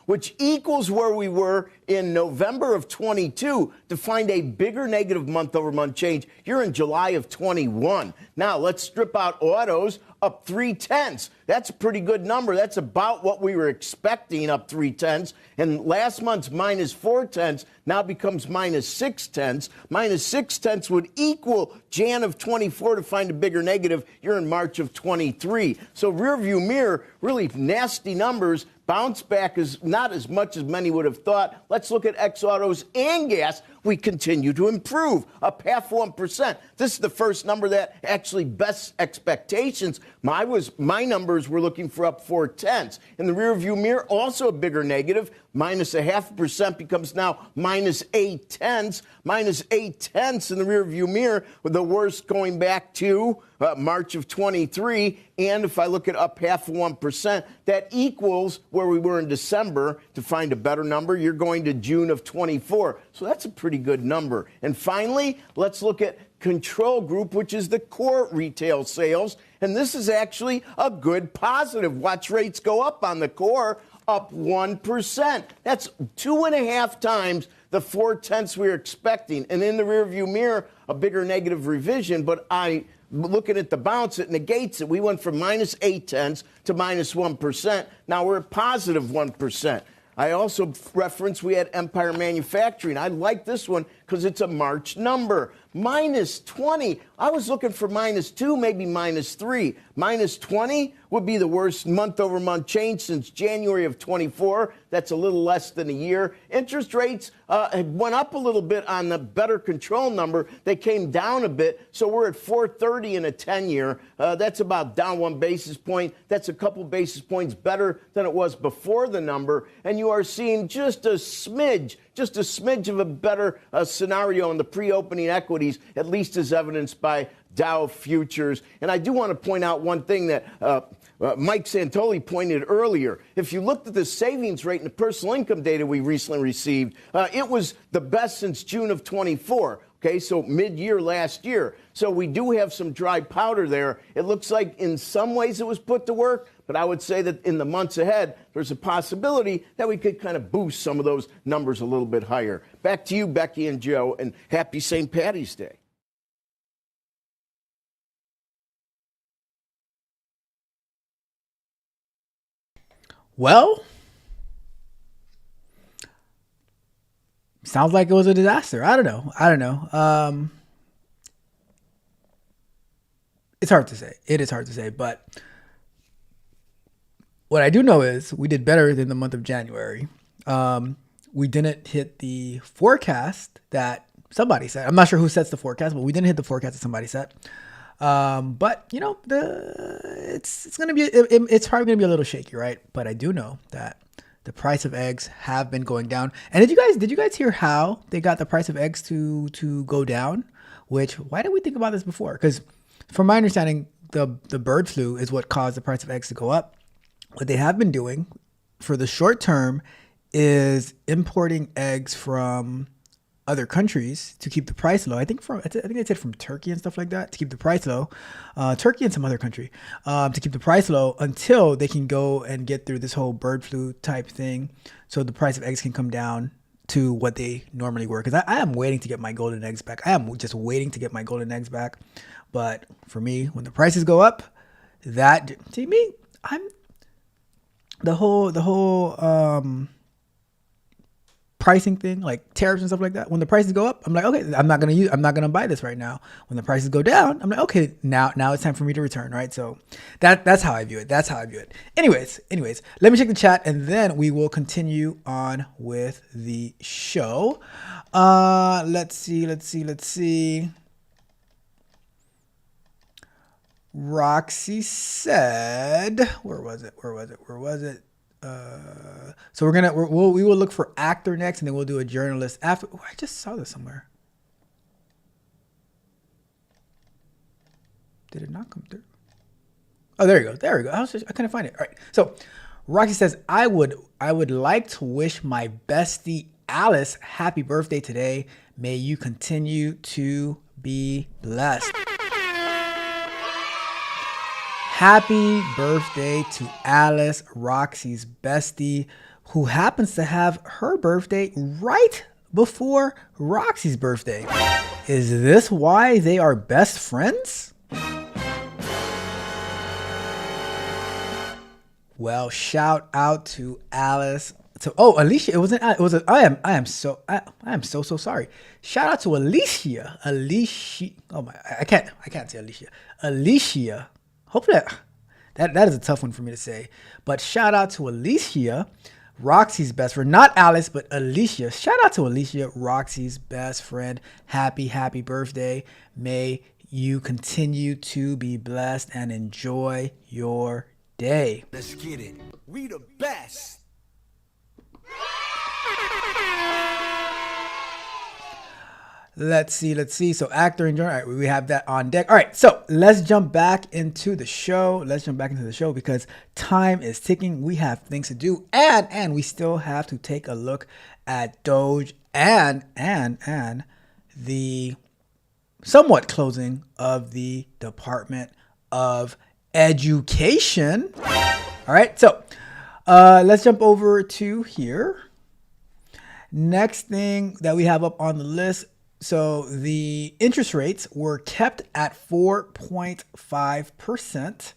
which equals where we were in November of 22. To find a bigger negative month-over-month change, you're in July of 21. Now, let's strip out autos, up 0.3. That's a pretty good number. That's about what we were expecting, up 0.3. And last month's minus 0.4 now becomes minus 0.6. Minus 0.6 would equal Jan of 24. To find a bigger negative, you're in March of 23. So rear view mirror, really nasty numbers. Bounce back is not as much as many would have thought. Let's look at X autos and gas. We continue to improve, up 0.5%. This is the first number that actually bests expectations. My numbers were looking for up 0.4. In the rear view mirror, also a bigger negative. Minus 0.5% becomes now minus 0.8. Minus 0.8 in the rear view mirror, with the worst going back to March of 23. And if I look at up 0.5%, that equals where we were in December. To find a better number, you're going to June of 24. So that's a pretty good number. And finally, let's look at control group, which is the core retail sales. And this is actually a good positive. Watch rates go up on the core, up 1%. That's 2.5 times the 0.4 we were expecting. And in the rearview mirror, a bigger negative revision. But looking at the bounce, it negates it. We went from minus 0.8 to minus 1%. Now we're at positive 1%. I also referenced we had Empire Manufacturing. I like this one because it's a March number. Minus 20. I was looking for minus 2, maybe minus 3. Minus 20 would be the worst month-over-month change since January of 24. That's a little less than a year. Interest rates went up a little bit on the better control number. They came down a bit, so we're at 4.30 in a 10-year. That's about down 1 basis point. That's a couple basis points better than it was before the number. And you are seeing just a smidge of a better scenario in the pre-opening equities, at least as evidenced by Dow futures. And I do want to point out one thing that Mike Santoli pointed earlier. If you looked at the savings rate in the personal income data we recently received, it was the best since June of 24. Okay, so mid-year last year. So we do have some dry powder there. It looks like in some ways it was put to work, but I would say that in the months ahead, there's a possibility that we could kind of boost some of those numbers a little bit higher. Back to you, Becky and Joe, and happy St. Patty's Day. Well, sounds like it was a disaster. I don't know. It's hard to say. It is hard to say, but what I do know is we did better than the month of January. We didn't hit the forecast that somebody said. I'm not sure who sets the forecast, but we didn't hit the forecast that somebody set. But you know, it's probably gonna be a little shaky, right? But I do know that the price of eggs have been going down. And did you guys hear how they got the price of eggs to go down? Why didn't we think about this before? Because from my understanding, the bird flu is what caused the price of eggs to go up. What they have been doing for the short term is importing eggs from other countries to keep the price low. I think they said from Turkey and stuff like that to keep the price low. Turkey and some other country to keep the price low until they can go and get through this whole bird flu type thing, so the price of eggs can come down to what they normally were. Because I am waiting to get my golden eggs back. I am just waiting to get my golden eggs back. But for me, when the prices go up, the whole pricing thing, like tariffs and stuff like that. When the prices go up, I'm like, okay, I'm not gonna buy this right now. When the prices go down, I'm like, okay, now it's time for me to return, right? So that's how I view it. Anyways, let me check the chat and then we will continue on with the show. Let's see. Roxy said, where was it? So we will look for actor next, and then we'll do a journalist after. Oh, I just saw this somewhere. Did it not come through? Oh, there you go. I couldn't find it. All right. So Roxy says, I would like to wish my bestie Alice happy birthday today. May you continue to be blessed. Happy birthday to Alice, Roxy's bestie, who happens to have her birthday right before Roxy's birthday. Is this why they are best friends? Well, shout out to Alice. Alicia. I am so sorry. Shout out to Alicia. Oh my, I can't say Alicia. Alicia. Hopefully that is a tough one for me to say. But shout out to Alicia, Roxy's best friend. Not Alice, but Alicia. Shout out to Alicia, Roxy's best friend. Happy birthday. May you continue to be blessed and enjoy your day. Let's get it. We the best. Let's see. So actor and journal. All right, we have that on deck. All right, so let's jump back into the show. Because time is ticking. We have things to do, and we still have to take a look at D.O.G.E and the somewhat closing of the Department of Education. All right, so let's jump over to here. Next thing that we have up on the list. So the interest rates were kept at 4.5%.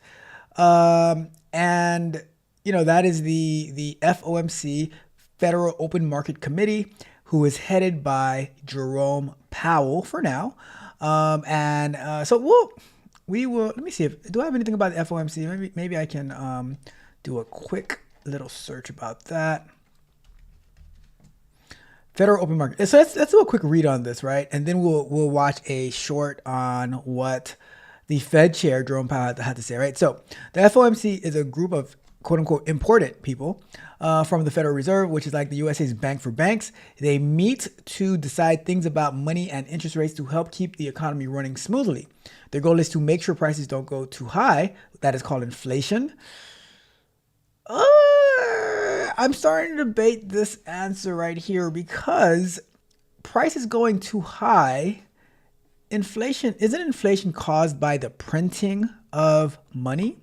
And, that is the FOMC, Federal Open Market Committee, who is headed by Jerome Powell for now. So we will, let me see do I have anything about the FOMC? Maybe I can do a quick little search about that. Federal Open Market. So let's do a quick read on this, right? And then we'll watch a short on what the Fed chair, Jerome Powell, had to say, right? So the FOMC is a group of quote unquote important people from the Federal Reserve, which is like the USA's bank for banks. They meet to decide things about money and interest rates to help keep the economy running smoothly. Their goal is to make sure prices don't go too high. That is called inflation. I'm starting to debate this answer right here because prices going too high, isn't inflation caused by the printing of money?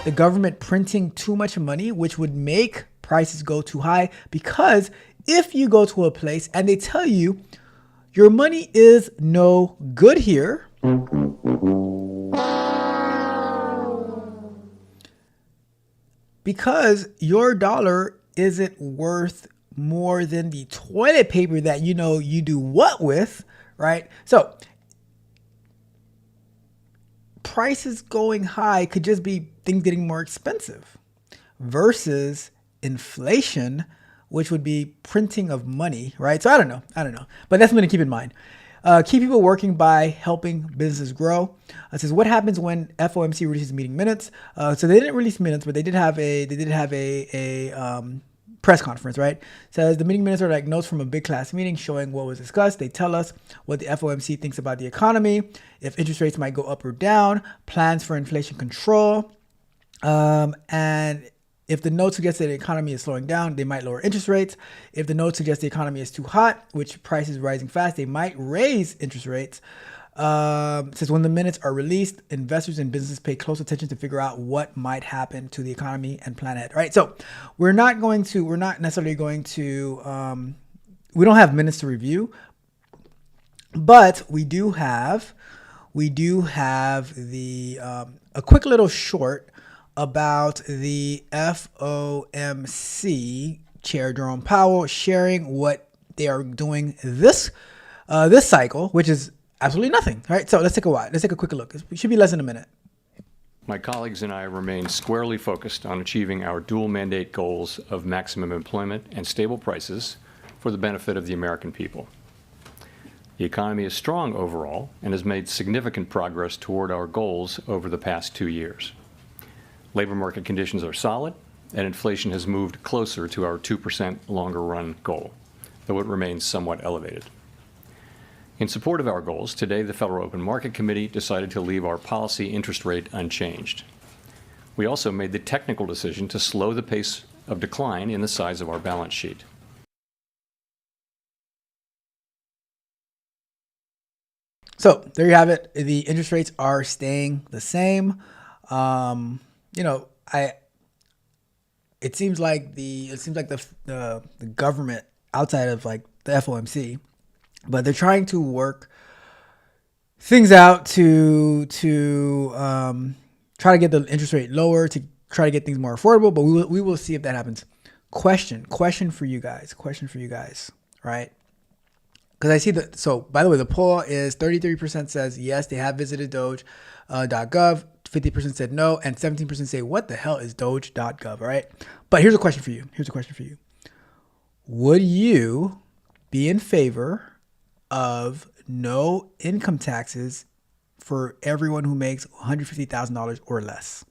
The government printing too much money, which would make prices go too high, because if you go to a place and they tell you your money is no good here, because your dollar isn't worth more than the toilet paper that you do what with, right? So prices going high could just be things getting more expensive versus inflation, which would be printing of money, right? So I don't know, but that's something to keep in mind. Keep people working by helping businesses grow. It says, what happens when FOMC releases meeting minutes? So they didn't release minutes, but they did have a press conference, right? It says the meeting minutes are like notes from a big class meeting showing what was discussed. They tell us what the FOMC thinks about the economy, if interest rates might go up or down, plans for inflation control, and if the note suggests that the economy is slowing down, they might lower interest rates. If the note suggests the economy is too hot, which price is rising fast, they might raise interest rates. Says when the minutes are released, investors and businesses pay close attention to figure out what might happen to the economy and plan ahead. Right. So we're not necessarily going to, we don't have minutes to review, but we do have the, a quick little short about the FOMC chair Jerome Powell sharing what they are doing this cycle, which is absolutely nothing. All right, so let's take a quick look. It should be less than a minute. My colleagues and I remain squarely focused on achieving our dual mandate goals of maximum employment and stable prices for the benefit of the American people. The economy is strong overall and has made significant progress toward our goals over the past 2 years. Labor market conditions are solid, and inflation has moved closer to our 2% longer run goal, though it remains somewhat elevated. In support of our goals, today the Federal Open Market Committee decided to leave our policy interest rate unchanged. We also made the technical decision to slow the pace of decline in the size of our balance sheet. So there you have it. The interest rates are staying the same. You know, it seems like the government outside of like the FOMC, but they're trying to work things out to try to get the interest rate lower, to try to get things more affordable. But we will see if that happens. Question for you guys, right? Because I see that. So by the way, the poll is 33% says yes, they have visited D.O.G.E, 50% said no, and 17% say what the hell is D.O.G.E.gov, all right? But here's a question for you. Would you be in favor of no income taxes for everyone who makes $150,000 or less?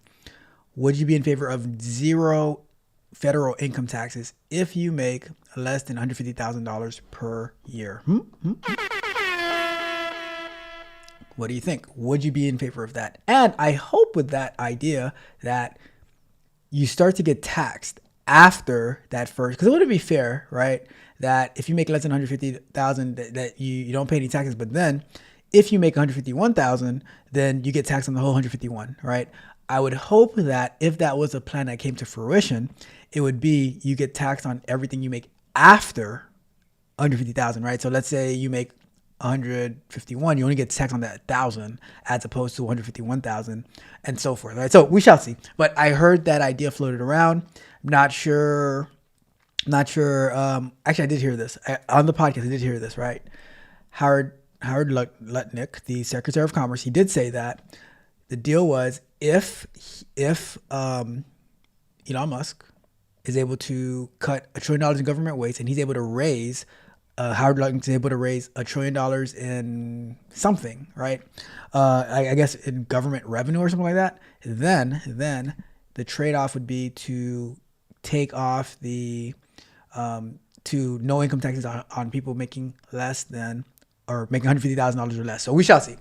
Would you be in favor of zero federal income taxes if you make less than $150,000 per year? What do you think? Would you be in favor of that? And I hope with that idea that you start to get taxed after that first, because it wouldn't be fair, right? That if you make less than 150,000, that you don't pay any taxes, but then if you make 151,000, then you get taxed on the whole 151, right? I would hope that if that was a plan that came to fruition, it would be you get taxed on everything you make after 150,000, right? So let's say you make 151, you only get taxed on that 1,000 as opposed to 151,000 and so forth, right? So we shall see. But I heard that idea floated around. Not sure. Actually, I did hear this on the podcast. I did hear this, right? Howard Lutnick, the Secretary of Commerce, he did say that the deal was if Elon Musk is able to cut $1 trillion in government waste, and he's able to raise Howard Lutnick is able to raise $1 trillion in something, right? I guess in government revenue or something like that. Then the trade-off would be to take off the to no income taxes on people making less than or making $150,000 or less. So we shall see.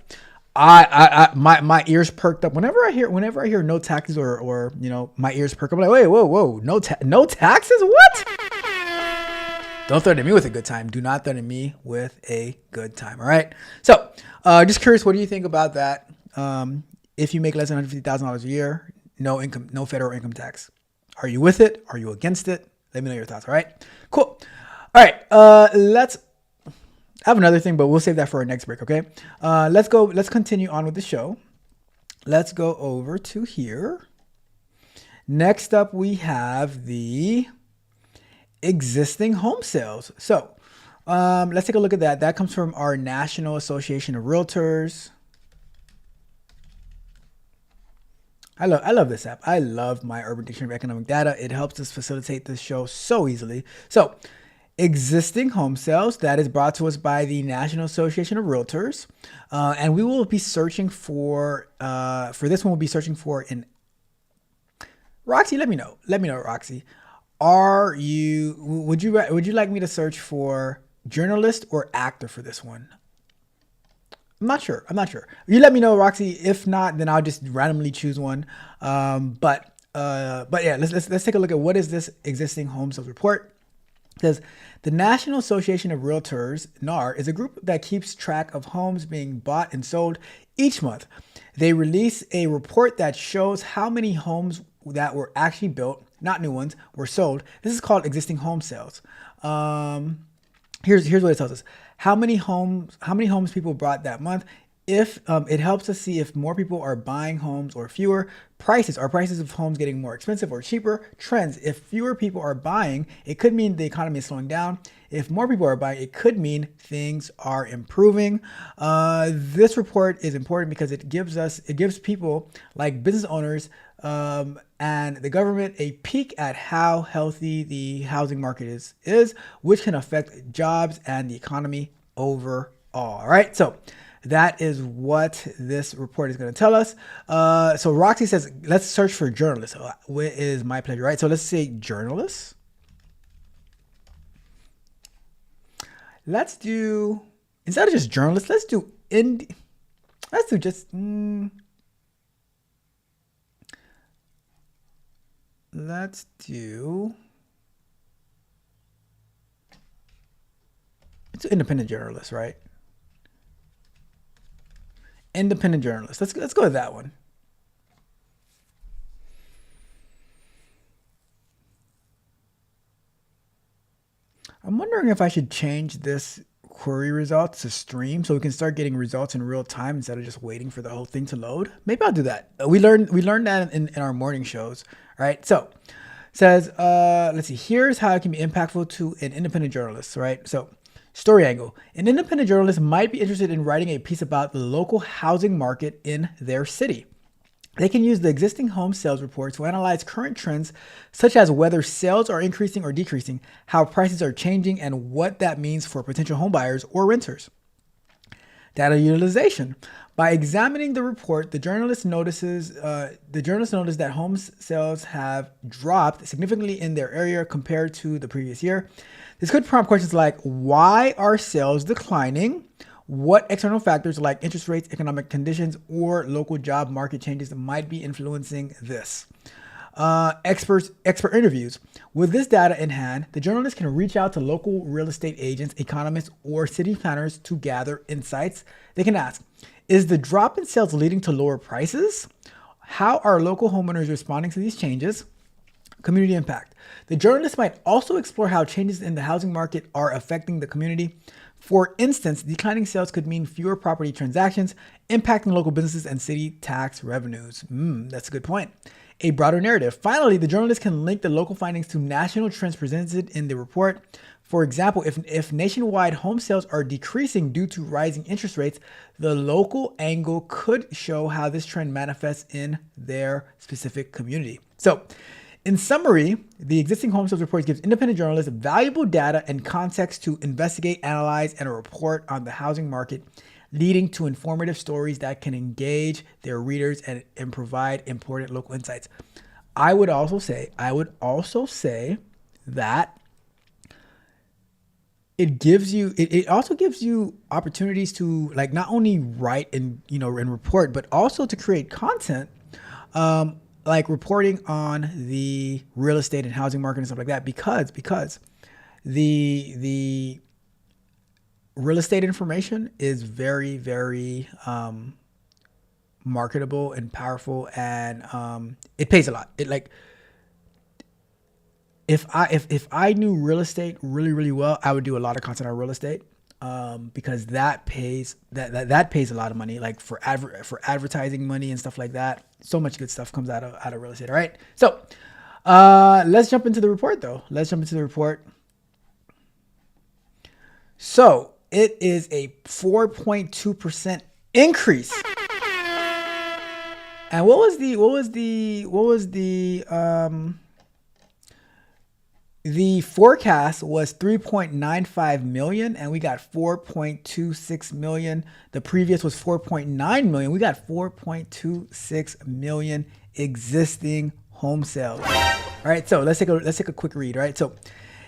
My ears perked up whenever I hear no taxes or my ears perk up. I'm like, wait, whoa, no taxes? What? Don't threaten me with a good time. Do not threaten me with a good time. All right. So, just curious, what do you think about that? If you make less than $150,000 a year, no federal income tax. Are you with it? Are you against it? Let me know your thoughts. All right. Cool. All right. Let's have another thing, but we'll save that for our next break. Okay. Let's continue on with the show. Let's go over to here. Next up, we have the existing home sales. So let's take a look at that. That comes from our National Association of Realtors. I love this app. I love my Urban Dictionary of Economic Data. It helps us facilitate this show so easily. So existing home sales, that is brought to us by the National Association of Realtors. And we will be searching for this one, we'll be searching for Roxy, let me know, Roxy. Would you like me to search for journalist or actor for this one? I'm not sure. You let me know, Roxy. If not, then I'll just randomly choose one. But yeah, let's take a look at what is this existing home sales report. It says the National Association of Realtors, NAR, is a group that keeps track of homes being bought and sold each month. They release a report that shows how many homes that were actually built, not new ones, were sold. This is called existing home sales. Here's what it tells us. How many homes people bought that month. If it helps us see if more people are buying homes or fewer. Prices. Are prices of homes getting more expensive or cheaper? Trends. If fewer people are buying, it could mean the economy is slowing down. If more people are buying, it could mean things are improving. This report is important because it gives people like business owners and the government a peek at how healthy the housing market is, which can affect jobs and the economy overall. All right. So that is what this report is going to tell us. So Roxy says, let's search for journalists. It is my pleasure, right? So let's say journalists. Let's do, instead of just journalists, let's do it's independent journalists, right? Independent journalists. Let's go with that one. wondering if I should change this query results to stream so we can start getting results in real time instead of just waiting for the whole thing to load. Maybe I'll do that. We learned that in our morning shows, right? So says, let's see, here's how it can be impactful to an independent journalist, right? So story angle. An independent journalist might be interested in writing a piece about the local housing market in their city. They can use the existing home sales report to analyze current trends, such as whether sales are increasing or decreasing, how prices are changing, and what that means for potential home buyers or renters. Data utilization. By examining the report, the journalist noticed that home sales have dropped significantly in their area compared to the previous year. This could prompt questions like, why are sales declining? What external factors like interest rates, economic conditions, or local job market changes might be influencing this? Expert interviews. With this data in hand, the journalist can reach out to local real estate agents, economists, or city planners to gather insights. They can ask, is the drop in sales leading to lower prices? How are local homeowners responding to these changes? Community impact. The journalist might also explore how changes in the housing market are affecting the community. For instance, declining sales could mean fewer property transactions, impacting local businesses and city tax revenues. That's a good point. A broader narrative. Finally, the journalist can link the local findings to national trends presented in the report. For example, if nationwide home sales are decreasing due to rising interest rates, the local angle could show how this trend manifests in their specific community. So, in summary, the existing home sales report gives independent journalists valuable data and context to investigate, analyze, and report on the housing market, leading to informative stories that can engage their readers and provide important local insights. I would also say that it also gives you opportunities to like not only write and report, but also to create content, like reporting on the real estate and housing market and stuff like that, because the real estate information is very, very marketable and powerful, and it pays a lot. If I knew real estate really, really well, I would do a lot of content on real estate, because that pays a lot of money, like for advertising money and stuff like that. So much good stuff comes out of real estate. All right, so let's jump into the report though. So it is a 4.2% increase. And what was the forecast was 3.95 million, and we got 4.26 million. The previous was 4.9 million. We got 4.26 million existing home sales. All right, so let's take a quick read. Right, so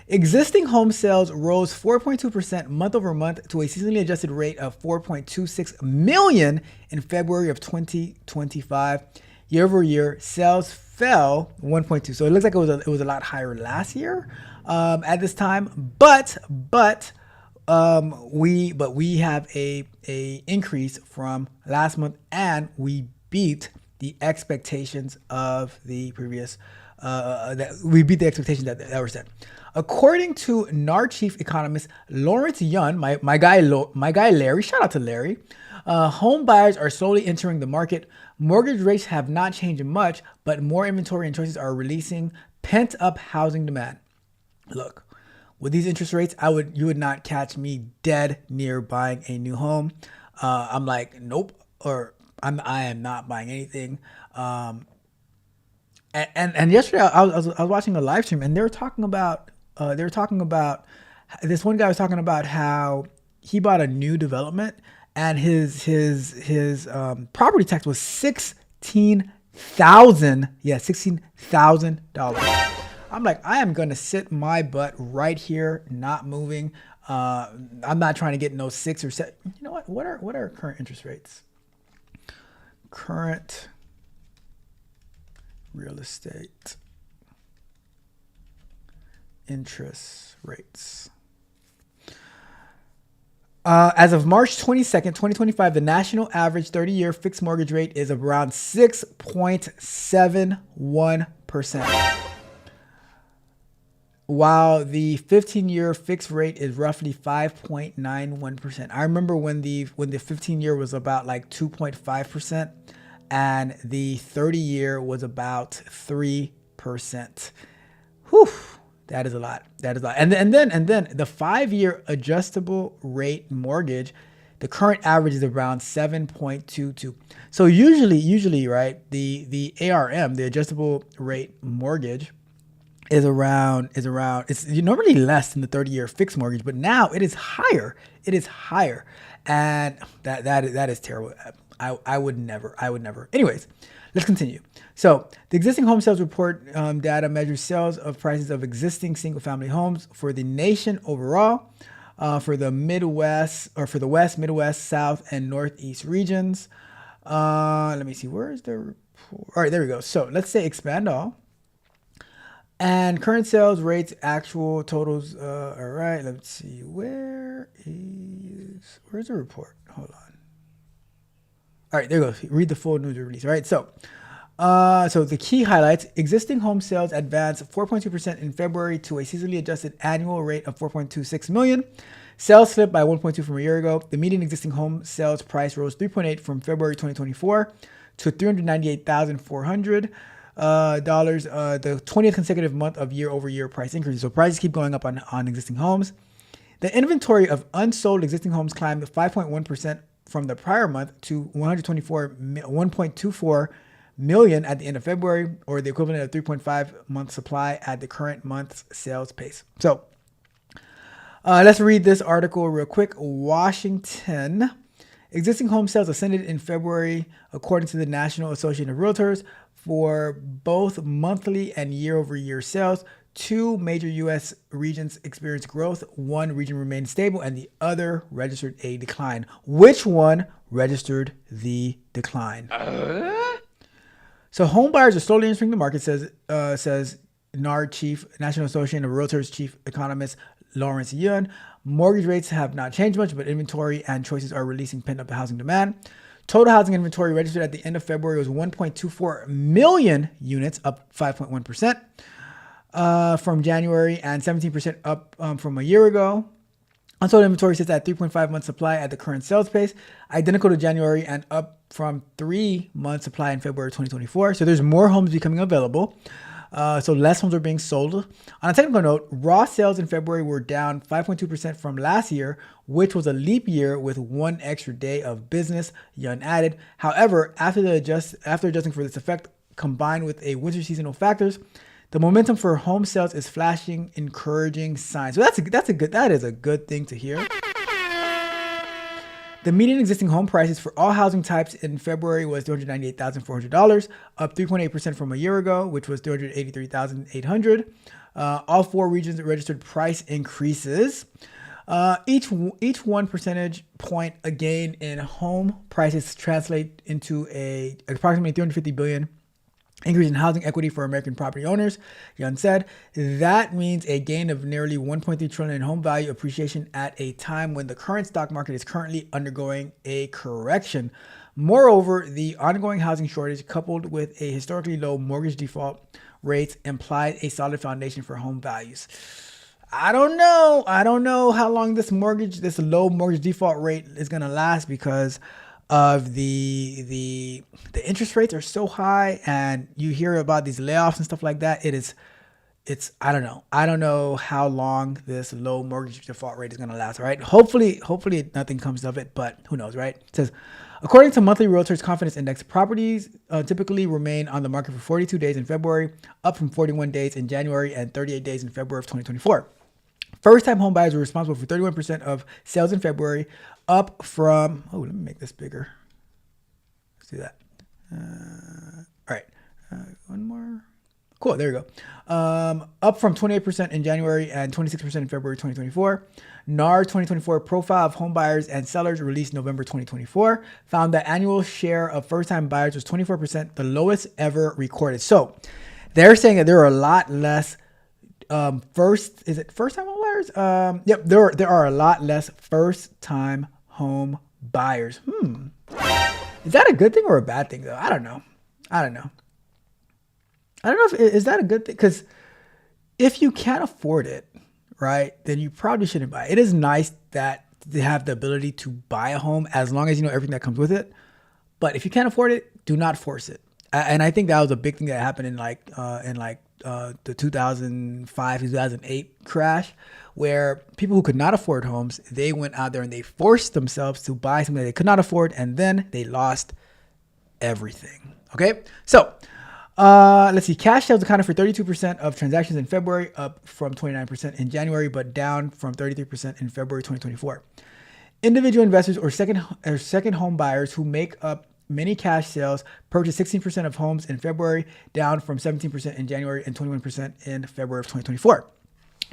existing home sales rose 4.2% month over month to a seasonally adjusted rate of 4.26 million in February of 2025. Year over year, sales fell 1.2. So it looks like it was a lot higher last year at this time, but we have a increase from last month, and we beat the expectations of the previous that were set. According to NAR chief economist Lawrence Yun, my guy Larry, shout out to Larry, home buyers are slowly entering the market. Mortgage rates have not changed much, but more inventory and choices are releasing pent-up housing demand. Look, with these interest rates, you would not catch me dead near buying a new home. I'm like, nope, or I am not buying anything. And yesterday I was watching a live stream, and they were talking about this one guy was talking about how he bought a new development, and his property tax was $16,000. I'm like, I am gonna sit my butt right here, not moving. I'm not trying to get no 6 or 7. You know what? What are current interest rates? Current real estate interest rates. As of March 22nd, 2025, the national average 30-year fixed mortgage rate is around 6.71%. while the 15-year fixed rate is roughly 5.91%. I remember when the 15-year was about like 2.5%, and the 30-year was about 3%. Whew, that is a lot. That is a lot. And then the 5-year adjustable rate mortgage, the current average is around 7.22. So usually, right, the ARM, the adjustable rate mortgage, is around it's normally less than the 30-year fixed mortgage, but now it is higher. It is higher, and that is terrible. I would never. Anyways, let's continue. So the existing home sales report data measures sales of prices of existing single-family homes for the nation overall, for the Midwest, or for the West, Midwest, South, and Northeast regions. Let me see. Where is the report? All right, there we go. So let's say expand all. And current sales rates, actual totals. All right, let's see. Where's the report? Hold on. All right, there you go. Read the full news release. All right, so the key highlights: existing home sales advanced 4.2% in February to a seasonally adjusted annual rate of 4.26 million. Sales slipped by 1.2 from a year ago. The median existing home sales price rose 3.8 from February 2024 to $398,400. The 20th consecutive month of year-over-year price increases. So prices keep going up on existing homes. The inventory of unsold existing homes climbed 5.1% from the prior month to 1.24 million at the end of February, or the equivalent of 3.5 month supply at the current month's sales pace. So let's read this article real quick. Washington. Existing home sales ascended in February, according to the National Association of Realtors, for both monthly and year-over-year sales. Two major U.S. regions experienced growth. One region remained stable, and the other registered a decline. Which one registered the decline? So home buyers are slowly entering the market, says NAR chief, National Association of Realtors chief economist Lawrence Yun. Mortgage rates have not changed much, but inventory and choices are releasing pent-up housing demand. Total housing inventory registered at the end of February was 1.24 million units, up 5.1% from January, and 17% up from a year ago. Unsold inventory sits at 3.5 months supply at the current sales pace, identical to January and up from 3 months supply in February 2024. So there's more homes becoming available. So less homes are being sold. On a technical note, raw sales in February were down 5.2% from last year, which was a leap year with one extra day of business, Yun added. However, after adjusting for this effect, combined with a winter seasonal factors, the momentum for home sales is flashing encouraging signs. So that is a good thing to hear. The median existing home prices for all housing types in February was $298,400, up 3.8% from a year ago, which was $283,800. All four regions registered price increases. Each 1 percentage point a gain in home prices translate into a approximately $350 billion increase in housing equity for American property owners, Yun said. That means a gain of nearly $1.3 trillion in home value appreciation at a time when the current stock market is currently undergoing a correction. Moreover, the ongoing housing shortage, coupled with a historically low mortgage default rates, implied a solid foundation for home values. I don't know how long this low mortgage default rate is going to last, because of the interest rates are so high, and you hear about these layoffs and stuff like that. I don't know how long this low mortgage default rate is going to last. Right? Hopefully nothing comes of it, but who knows, right? It says, according to monthly Realtors Confidence Index, properties typically remain on the market for 42 days in February, up from 41 days in January and 38 days in February of 2024. First-time home buyers were responsible for 31% of sales in February, up from, let me make this bigger. Let's do that. All right. One more. Cool. There you go. Up from 28% in January and 26% in February 2024. NAR 2024 profile of home buyers and sellers released November 2024 found that annual share of first-time buyers was 24%, the lowest ever recorded. So they're saying that there are a lot less first-time home buyers? Yep, there are a lot less first-time home buyers. Is that a good thing or a bad thing, though? I don't know if is that a good thing, because if you can't afford it, right, then you probably shouldn't buy it. It is nice that they have the ability to buy a home as long as you know everything that comes with it. But if you can't afford it, do not force it. And I think that was a big thing that happened in the 2005, 2008 crash, where people who could not afford homes, they went out there and they forced themselves to buy something that they could not afford, and then they lost everything. Okay, so let's see. Cash sales accounted for 32% of transactions in February, up from 29% in January, but down from 33% in February 2024. Individual investors or second home buyers who make up many cash sales purchased 16% of homes in February, down from 17% in January and 21% in February of 2024.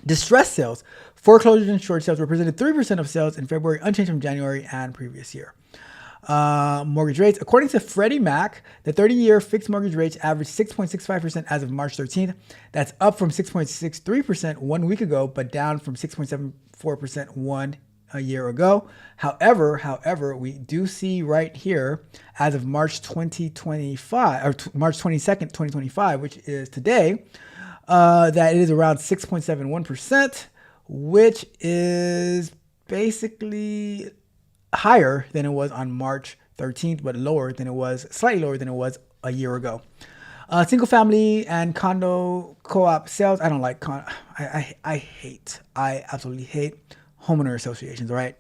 Distress sales, foreclosures and short sales represented 3% of sales in February, unchanged from January and previous year. Mortgage rates. According to Freddie Mac, the 30-year fixed mortgage rates averaged 6.65% as of March 13th. That's up from 6.63% 1 week ago, but down from 6.74% a year ago. However, we do see right here, as of March 2025, or March 22nd, 2025, which is today, that it is around 6.71%, which is basically higher than it was on March 13th, but slightly lower than it was a year ago. Single family and condo co-op sales. I don't like I absolutely hate homeowner associations, right?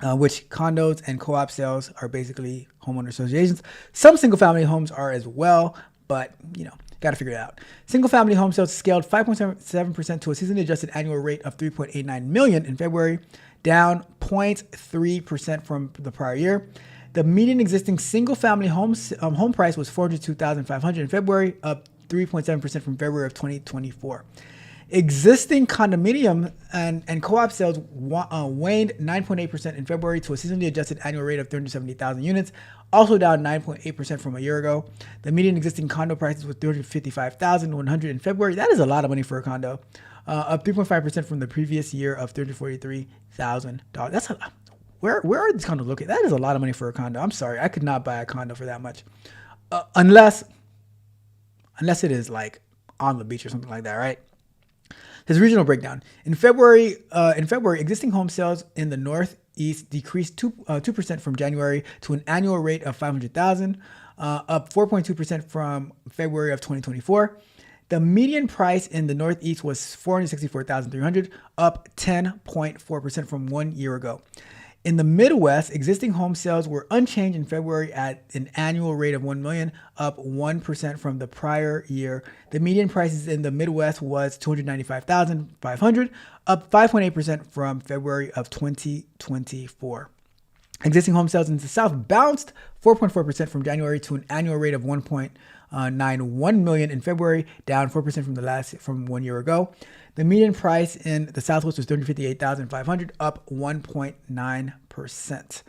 Which condos and co-op sales are basically homeowner associations. Some single family homes are as well, but got to figure it out. Single family home sales scaled 5.7% to a seasonally adjusted annual rate of 3.89 million in February, down 0.3% from the prior year. The median existing single family home price was $402,500 in February, up 3.7% from February of 2024. Existing condominium and co-op sales waned 9.8% in February to a seasonally adjusted annual rate of 370,000 units, also down 9.8% from a year ago. The median existing condo prices was $355,100 in February. That is a lot of money for a condo, up 3.5% from the previous year of $343,000. That's a lot. Where are these condos located? That is a lot of money for a condo. I'm sorry, I could not buy a condo for that much, unless it is like on the beach or something like that, right? His regional breakdown. In February, existing home sales in the Northeast decreased 2% from January to an annual rate of 500,000, up 4.2% from February of 2024. The median price in the Northeast was $464,300, up 10.4% from 1 year ago. In the Midwest, existing home sales were unchanged in February at an annual rate of $1 million, up 1% from the prior year. The median prices in the Midwest was $295,500, up 5.8% from February of 2024. Existing home sales in the South bounced 4.4% from January to an annual rate of $1.91 million in February, down 4% from 1 year ago. The median price in the Southwest was $358,500, up 1.9%.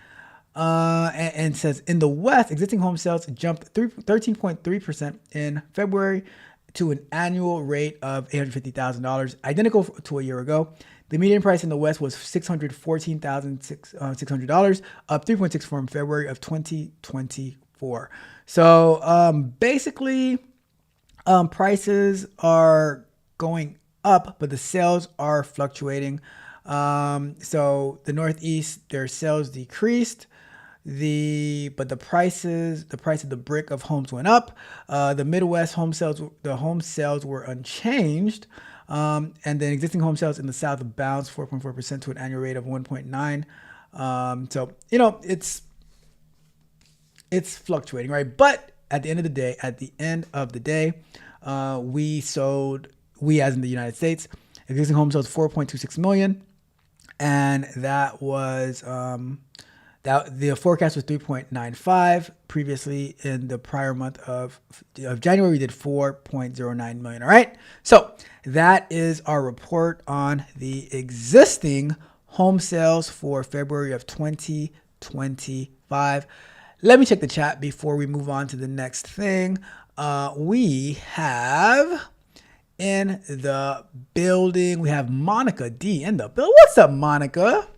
And says in the West, existing home sales jumped 13.3% in February to an annual rate of $850,000, identical to a year ago. The median price in the West was $614,600, up 3.6% from February of 2024. So basically, prices are going up, but the sales are fluctuating. So the Northeast, their sales decreased. But the price of the brick of homes went up. The Midwest home sales were unchanged. And then existing home sales in the South bounced 4.4% to an annual rate of 1.9. So it's fluctuating, right? But at the end of the day, we as in the United States, existing home sales 4.26 million, and that was that the forecast was 3.95. Previously, in the prior month of January, we did 4.09 million. All right, so that is our report on the existing home sales for February of 2025. Let me check the chat before we move on to the next thing. We have in the building, we have Monica D in the building. What's up, Monica?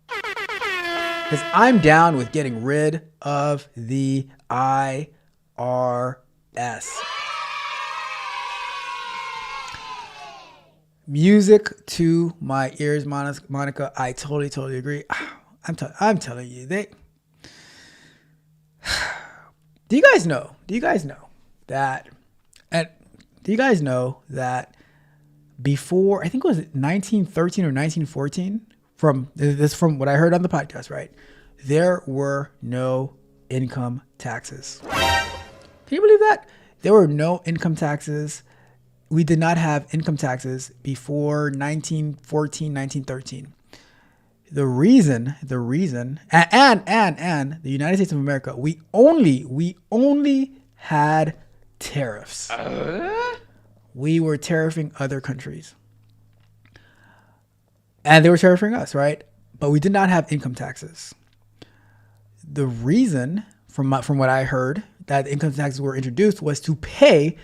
Because I'm down with getting rid of the IRS. Music to my ears, Monica. I totally agree. I'm telling you, do you guys know that, and do you guys know that before, I think it was 1913 or 1914, from what I heard on the podcast, right? There were no income taxes. Can you believe that? There were no income taxes. We did not have income taxes before 1914, 1913. The reason, and the United States of America, we only had tariffs. We were tariffing other countries. And they were tariffing us, right? But we did not have income taxes. The reason, from what I heard, that income taxes were introduced was to pay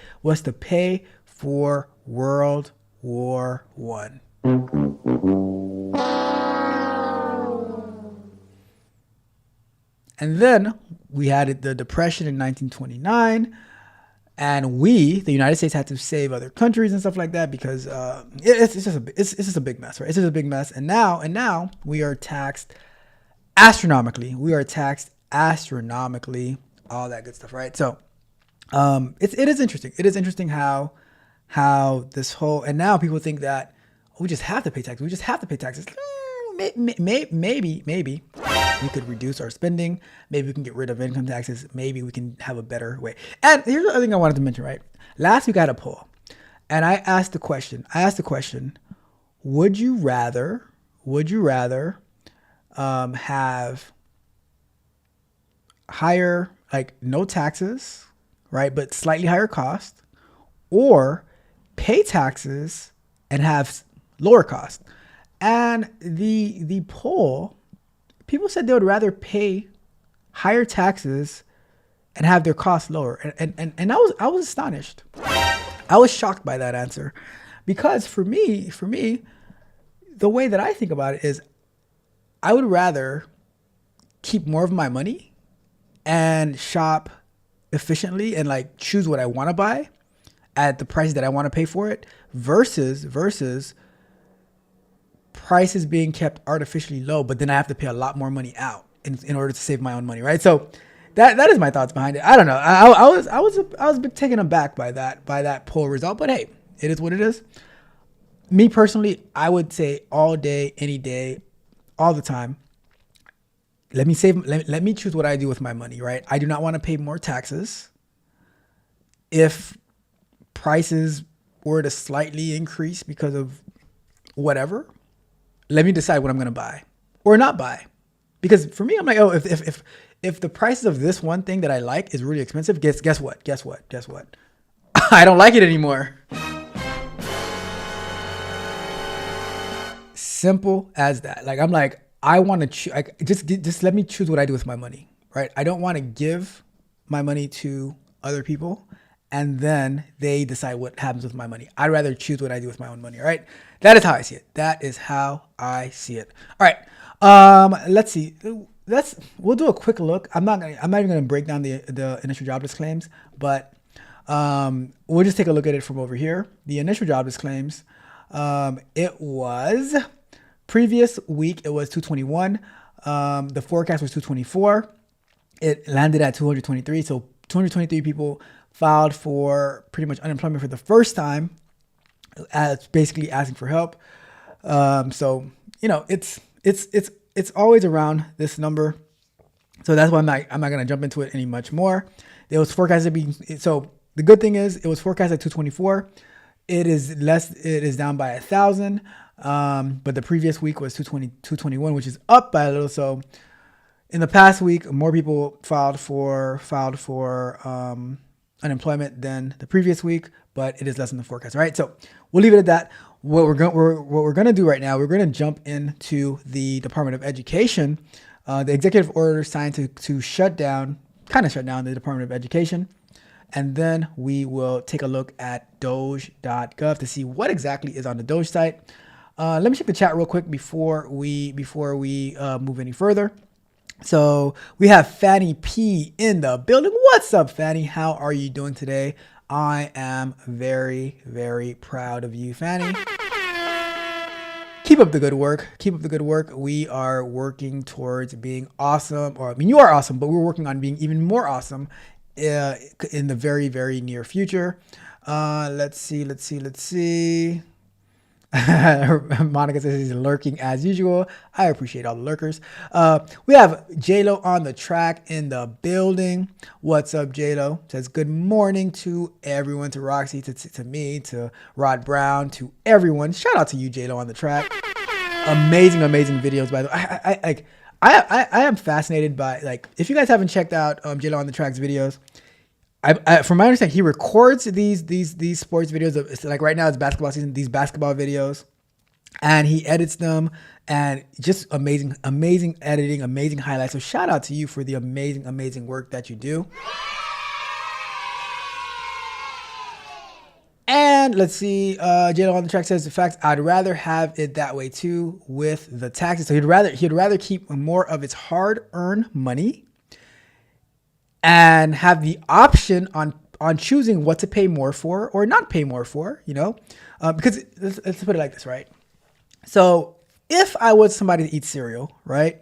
for World War I. And then we had the Depression in 1929, and the United States, had to save other countries and stuff like that because it's just a big mess, right? It's just a big mess. And now we are taxed astronomically. All that good stuff, right? So it is interesting. It is interesting how this whole, and now people think that we just have to pay taxes. Maybe we could reduce our spending. Maybe we can get rid of income taxes. Maybe we can have a better way. And here's the other thing I wanted to mention, right? Last week I had a poll, and I asked the question, would you rather have higher, like no taxes, right, but slightly higher cost, or pay taxes and have lower cost? And the poll, people said they would rather pay higher taxes and have their costs lower. And I was astonished. I was shocked by that answer, because for me, the way that I think about it is I would rather keep more of my money and shop efficiently and like choose what I want to buy at the price that I want to pay for it versus prices being kept artificially low, but then I have to pay a lot more money out in order to save my own money, right? So that is my thoughts behind it. I don't know. I was a bit taken aback by that poll result, but hey, it is what it is. Me personally, I would say all day, any day, all the time, let me choose what I do with my money, right? I do not want to pay more taxes. If prices were to slightly increase because of whatever, let me decide what I'm going to buy or not buy. Because for me, I'm like, oh, if the prices of this one thing that I like is really expensive, guess what? I don't like it anymore. Simple as that. Like, I'm like, I want to just let me choose what I do with my money, right? I don't want to give my money to other people and then they decide what happens with my money. I'd rather choose what I do with my own money, all right? That is how I see it. All right. Let's see. We'll do a quick look. I'm not even gonna break down the initial jobless claims, but we'll just take a look at it from over here. The initial jobless claims, it was previous week, it was 221. The forecast was 224. It landed at 223. So 223 people filed for pretty much unemployment for the first time, basically asking for help. So it's always around this number. So that's why I'm not gonna jump into it any much more. It was forecasted to be, so the good thing is it was forecasted at 224. It is down by 1,000. But the previous week was 221, which is up by a little. So in the past week, more people filed for unemployment than the previous week, but it is less than the forecast. All right, so we'll leave it at that. What we're gonna do right now, we're gonna jump into the Department of Education. The executive order signed to shut down the Department of Education, and then we will take a look at D.O.G.E.gov to see what exactly is on the D.O.G.E site. Let me check the chat real quick before we move any further. So we have Fanny P in the building. What's up, Fanny? How are you doing today? I am very, very proud of you, Fanny. keep up the good work. Keep up the good work. We are working towards being awesome. Or I mean, you are awesome, but we're working on being even more awesome in the very, very near future. Let's see. Monica says he's lurking as usual. I appreciate all the lurkers. We have J-Lo on the track in the building. What's up, J-Lo? Says good morning to everyone, to Roxy, to me, to Rod Brown, to everyone. Shout out to you, J-Lo, on the track. Amazing videos, by the way. I am fascinated by, like, if you guys haven't checked out J-Lo on the track's videos, from my understanding, he records these sports videos. It's like right now it's basketball season. These basketball videos, and he edits them, and just amazing editing, amazing highlights. So shout out to you for the amazing work that you do. And let's see, J-Lo on the track says, in fact, I'd rather have it that way too with the taxes. So he'd rather keep more of its hard-earned money and have the option on choosing what to pay more for or not pay more for, you know, because let's put it like this, right? So if I was somebody to eat cereal, right,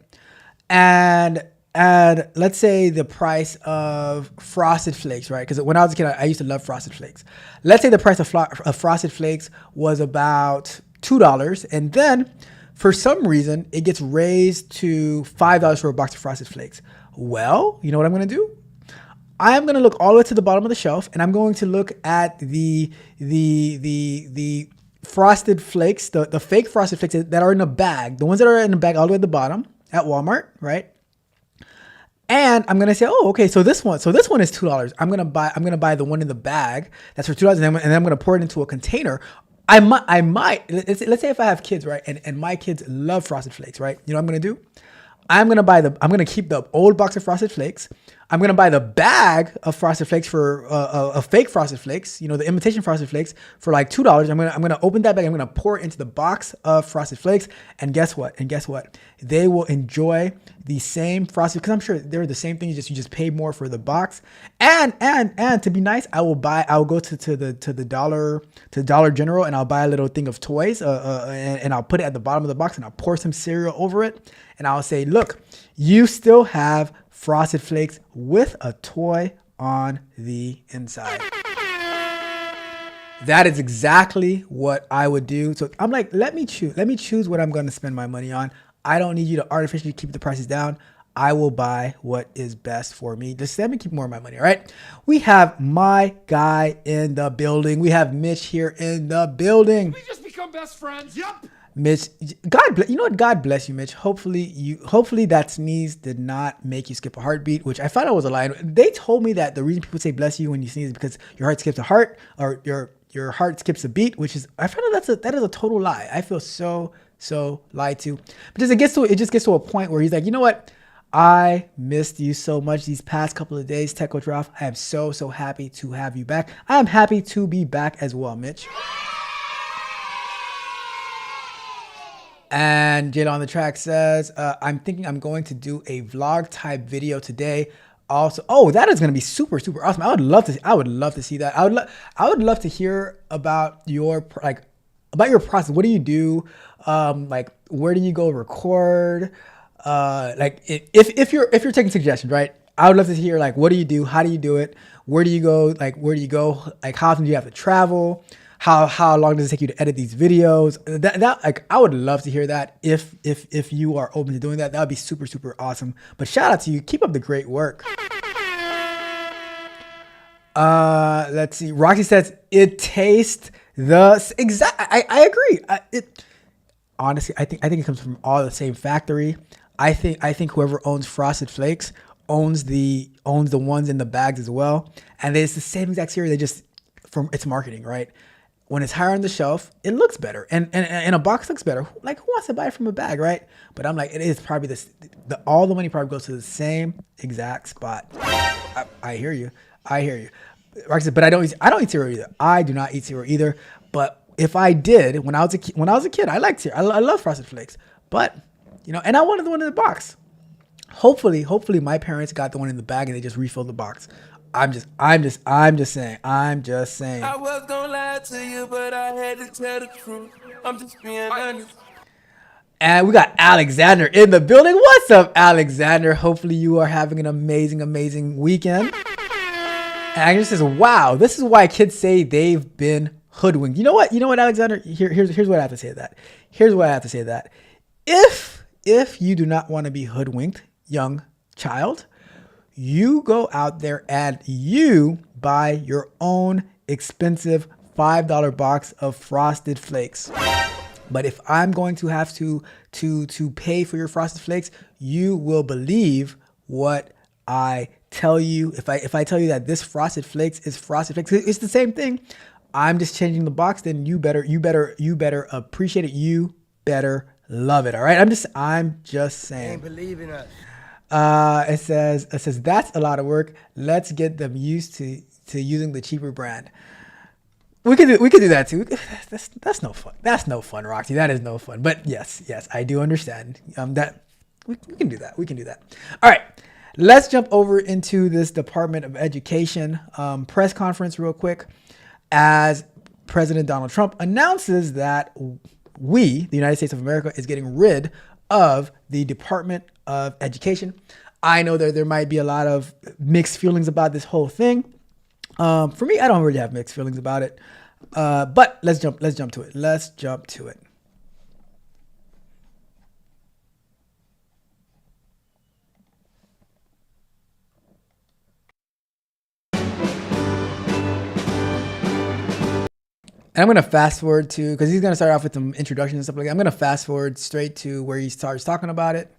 and let's say the price of Frosted Flakes, right, because when I was a kid, I used to love Frosted Flakes. Let's say the price of Frosted Flakes was about $2, and then for some reason it gets raised to $5 for a box of Frosted Flakes. Well, you know what I'm going to do? I'm going to look all the way to the bottom of the shelf, and I'm going to look at the Frosted Flakes, the fake Frosted Flakes that are in a bag, the ones that are in a bag all the way at the bottom at Walmart, right? And I'm going to say, oh, okay, so this one is $2. I'm going to buy the one in the bag that's for $2, and then I'm going to pour it into a container. I might, let's say if I have kids, right? And my kids love Frosted Flakes, right? You know what I'm going to do? I'm going to keep the old box of Frosted Flakes. I'm going to buy the bag of Frosted Flakes for a fake Frosted Flakes, you know, the imitation Frosted Flakes for like $2. I'm going to open that bag. I'm going to pour it into the box of Frosted Flakes. And guess what? They will enjoy the same Frosted, because I'm sure they're the same thing. You just pay more for the box. And to be nice, I will go to the Dollar General, and I'll buy a little thing of toys, and I'll put it at the bottom of the box, and I'll pour some cereal over it. And I'll say, look, you still have Frosted Flakes with a toy on the inside. That is exactly what I would do. So I'm like, let me choose what I'm going to spend my money on. I don't need you to artificially keep the prices down. I will buy what is best for me. Just let me keep more of my money, all right? We have my guy in the building. We have Mitch here in the building. We just become best friends. Yep. Mitch, God bless you. Know what? God bless you, Mitch. Hopefully that sneeze did not make you skip a heartbeat, which I found out was a lie. They told me that the reason people say bless you when you sneeze is because your heart skips a heart, or your heart skips a beat, which is, I found out that is a total lie. I feel so lied to. But it just gets to a point where he's like, you know what? I missed you so much these past couple of days, Tech Coach Ralph. I am so happy to have you back. I am happy to be back as well, Mitch. And J-Lo on the track says, I'm thinking I'm going to do a vlog type video today. Also, oh, that is going to be super awesome. I would love to see that. I would love to hear about your process. What do you do? Like, where do you go record? Like, if you're taking suggestions, right? I would love to hear, like, what do you do? How do you do it? Where do you go? Like, Like, how often do you have to travel? How long does it take you to edit these videos? Like, I would love to hear that. If you are open to doing that, that would be super awesome. But shout out to you. Keep up the great work. Let's see. Roxy says it tastes the exact. I agree. Honestly, I think it comes from all the same factory. I think whoever owns Frosted Flakes owns the ones in the bags as well, and it's the same exact cereal. They just, from its marketing, right? When it's higher on the shelf, it looks better, and a box looks better. Like, who wants to buy it from a bag, right? But I'm like, it is probably all the money probably goes to the same exact spot. I hear you. Roxy said, but I don't eat cereal either. I do not eat cereal either. But if I did, when I was a kid, I liked cereal. I love Frosted Flakes. But, you know, and I wanted the one in the box. Hopefully my parents got the one in the bag and they just refilled the box. I'm just saying. I was gonna lie to you, but I had to tell the truth. I'm just being honest. And we got Alexander in the building. What's up, Alexander? Hopefully you are having an amazing, amazing weekend. And Agnes says, wow, this is why kids say they've been hoodwinked. You know what, Alexander? Here's what I have to say to that. Here's what I have to say to that. If you do not want to be hoodwinked, young child, you go out there and you buy your own expensive $5 box of Frosted Flakes. But if I'm going to have to pay for your Frosted Flakes, you will believe what I tell you. If I tell you that this Frosted Flakes is Frosted Flakes, it's the same thing. I'm just changing the box. Then you better appreciate it. You better love it. All right. I'm just saying. Ain't believing us. It says that's a lot of work. Let's get them used to using the cheaper brand. We could do that too. That's no fun. That's no fun, Roxy. That is no fun. But yes, I do understand. That we can do that. We can do that. All right. Let's jump over into this Department of Education press conference real quick, as President Donald Trump announces that the United States of America, is getting rid of the Department of Education. I know that there might be a lot of mixed feelings about this whole thing. For me, I don't really have mixed feelings about it. But let's jump to it. Let's jump to it. And I'm going to fast forward to, because he's going to start off with some introductions and stuff like that. I'm going to fast forward straight to where he starts talking about it.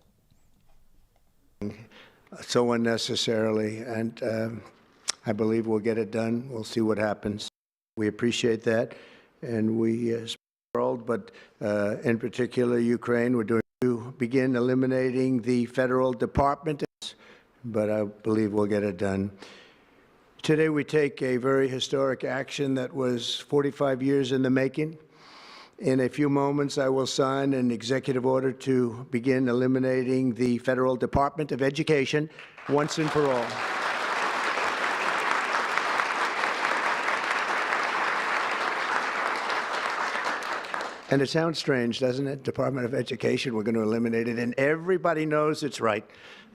So unnecessarily, and I believe we'll get it done. We'll see what happens. We appreciate that, and we world, but in particular Ukraine, we're doing to begin eliminating the federal department, but I believe we'll get it done. Today we take a very historic action that was 45 years in the making. In a few moments, I will sign an executive order to begin eliminating the Federal Department of Education once and for all. And it sounds strange, doesn't it? Department of Education, we're going to eliminate it. And everybody knows it's right.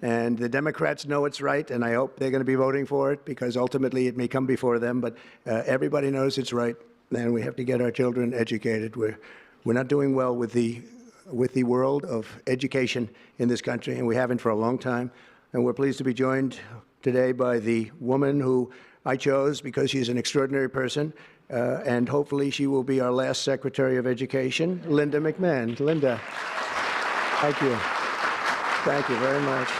And the Democrats know it's right, and I hope they're going to be voting for it, because ultimately it may come before them. But everybody knows it's right, and we have to get our children educated. We're not doing well with the world of education in this country, and we haven't for a long time. And we're pleased to be joined today by the woman who I chose because she's an extraordinary person, and hopefully she will be our last Secretary of Education, Linda McMahon. Linda, thank you. Thank you very much.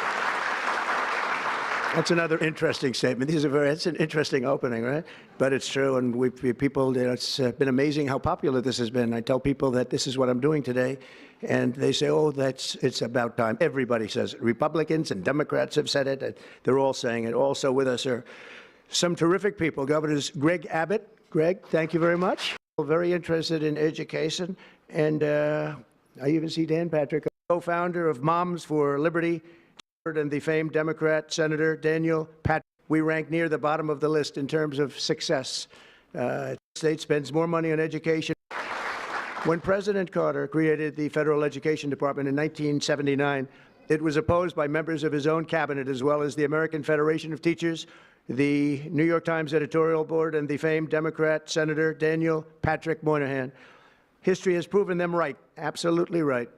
That's another interesting statement. It's an interesting opening, right? But it's true, and it's been amazing how popular this has been. I tell people that this is what I'm doing today, and they say, oh, it's about time. Everybody says it. Republicans and Democrats have said it. They're all saying it. Also with us are some terrific people. Governors Greg Abbott. Greg, thank you very much. Very interested in education, and I even see Dan Patrick, co-founder of Moms for Liberty, and the famed Democrat Senator Daniel Patrick. We rank near the bottom of the list in terms of success. The state spends more money on education. When President Carter created the Federal Education Department in 1979, it was opposed by members of his own cabinet, as well as the American Federation of Teachers, the New York Times editorial board, and the famed Democrat Senator Daniel Patrick Moynihan. History has proven them right, absolutely right.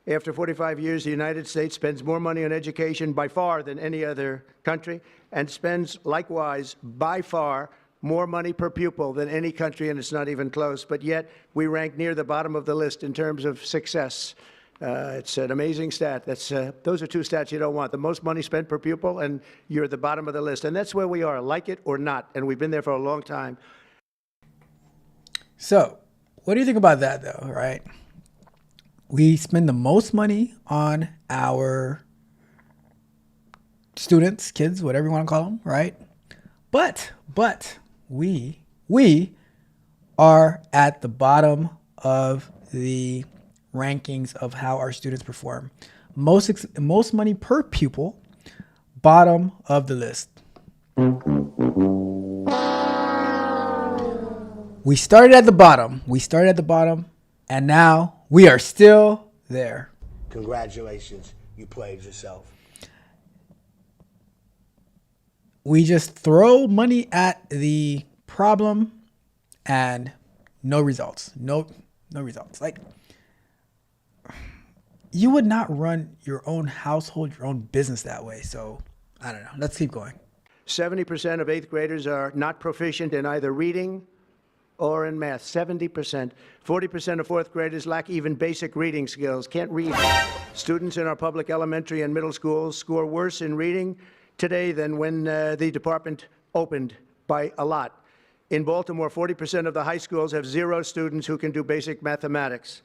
After 45 years, the United States spends more money on education by far than any other country, and spends likewise by far more money per pupil than any country, and it's not even close. But yet we rank near the bottom of the list in terms of success. It's an amazing stat. Those are two stats you don't want. The most money spent per pupil, and you're at the bottom of the list. And that's where we are, like it or not. And we've been there for a long time. So what do you think about that, though, right? We spend the most money on our students, kids, whatever you want to call them, right? But we are at the bottom of the rankings of how our students perform. Most money per pupil, bottom of the list. We started at the bottom, and now we are still there. Congratulations, you played yourself. We just throw money at the problem and no results. No results. Like, you would not run your own household, your own business that way. So I don't know. Let's keep going. 70% of 8th graders are not proficient in either reading or in math. 70%. 40% of 4th graders lack even basic reading skills, can't read. Students in our public elementary and middle schools score worse in reading today than when the department opened by a lot. In Baltimore, 40% of the high schools have 0 students who can do basic mathematics.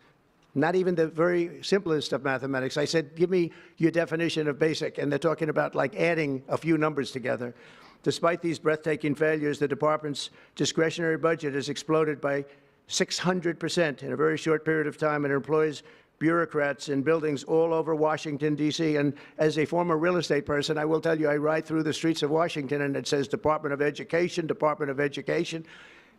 Not even the very simplest of mathematics. I said, give me your definition of basic, and they're talking about like adding a few numbers together. Despite these breathtaking failures, the department's discretionary budget has exploded by 600% in a very short period of time, and it employs bureaucrats in buildings all over Washington, D.C. And as a former real estate person, I will tell you, I ride through the streets of Washington and it says Department of Education, Department of Education.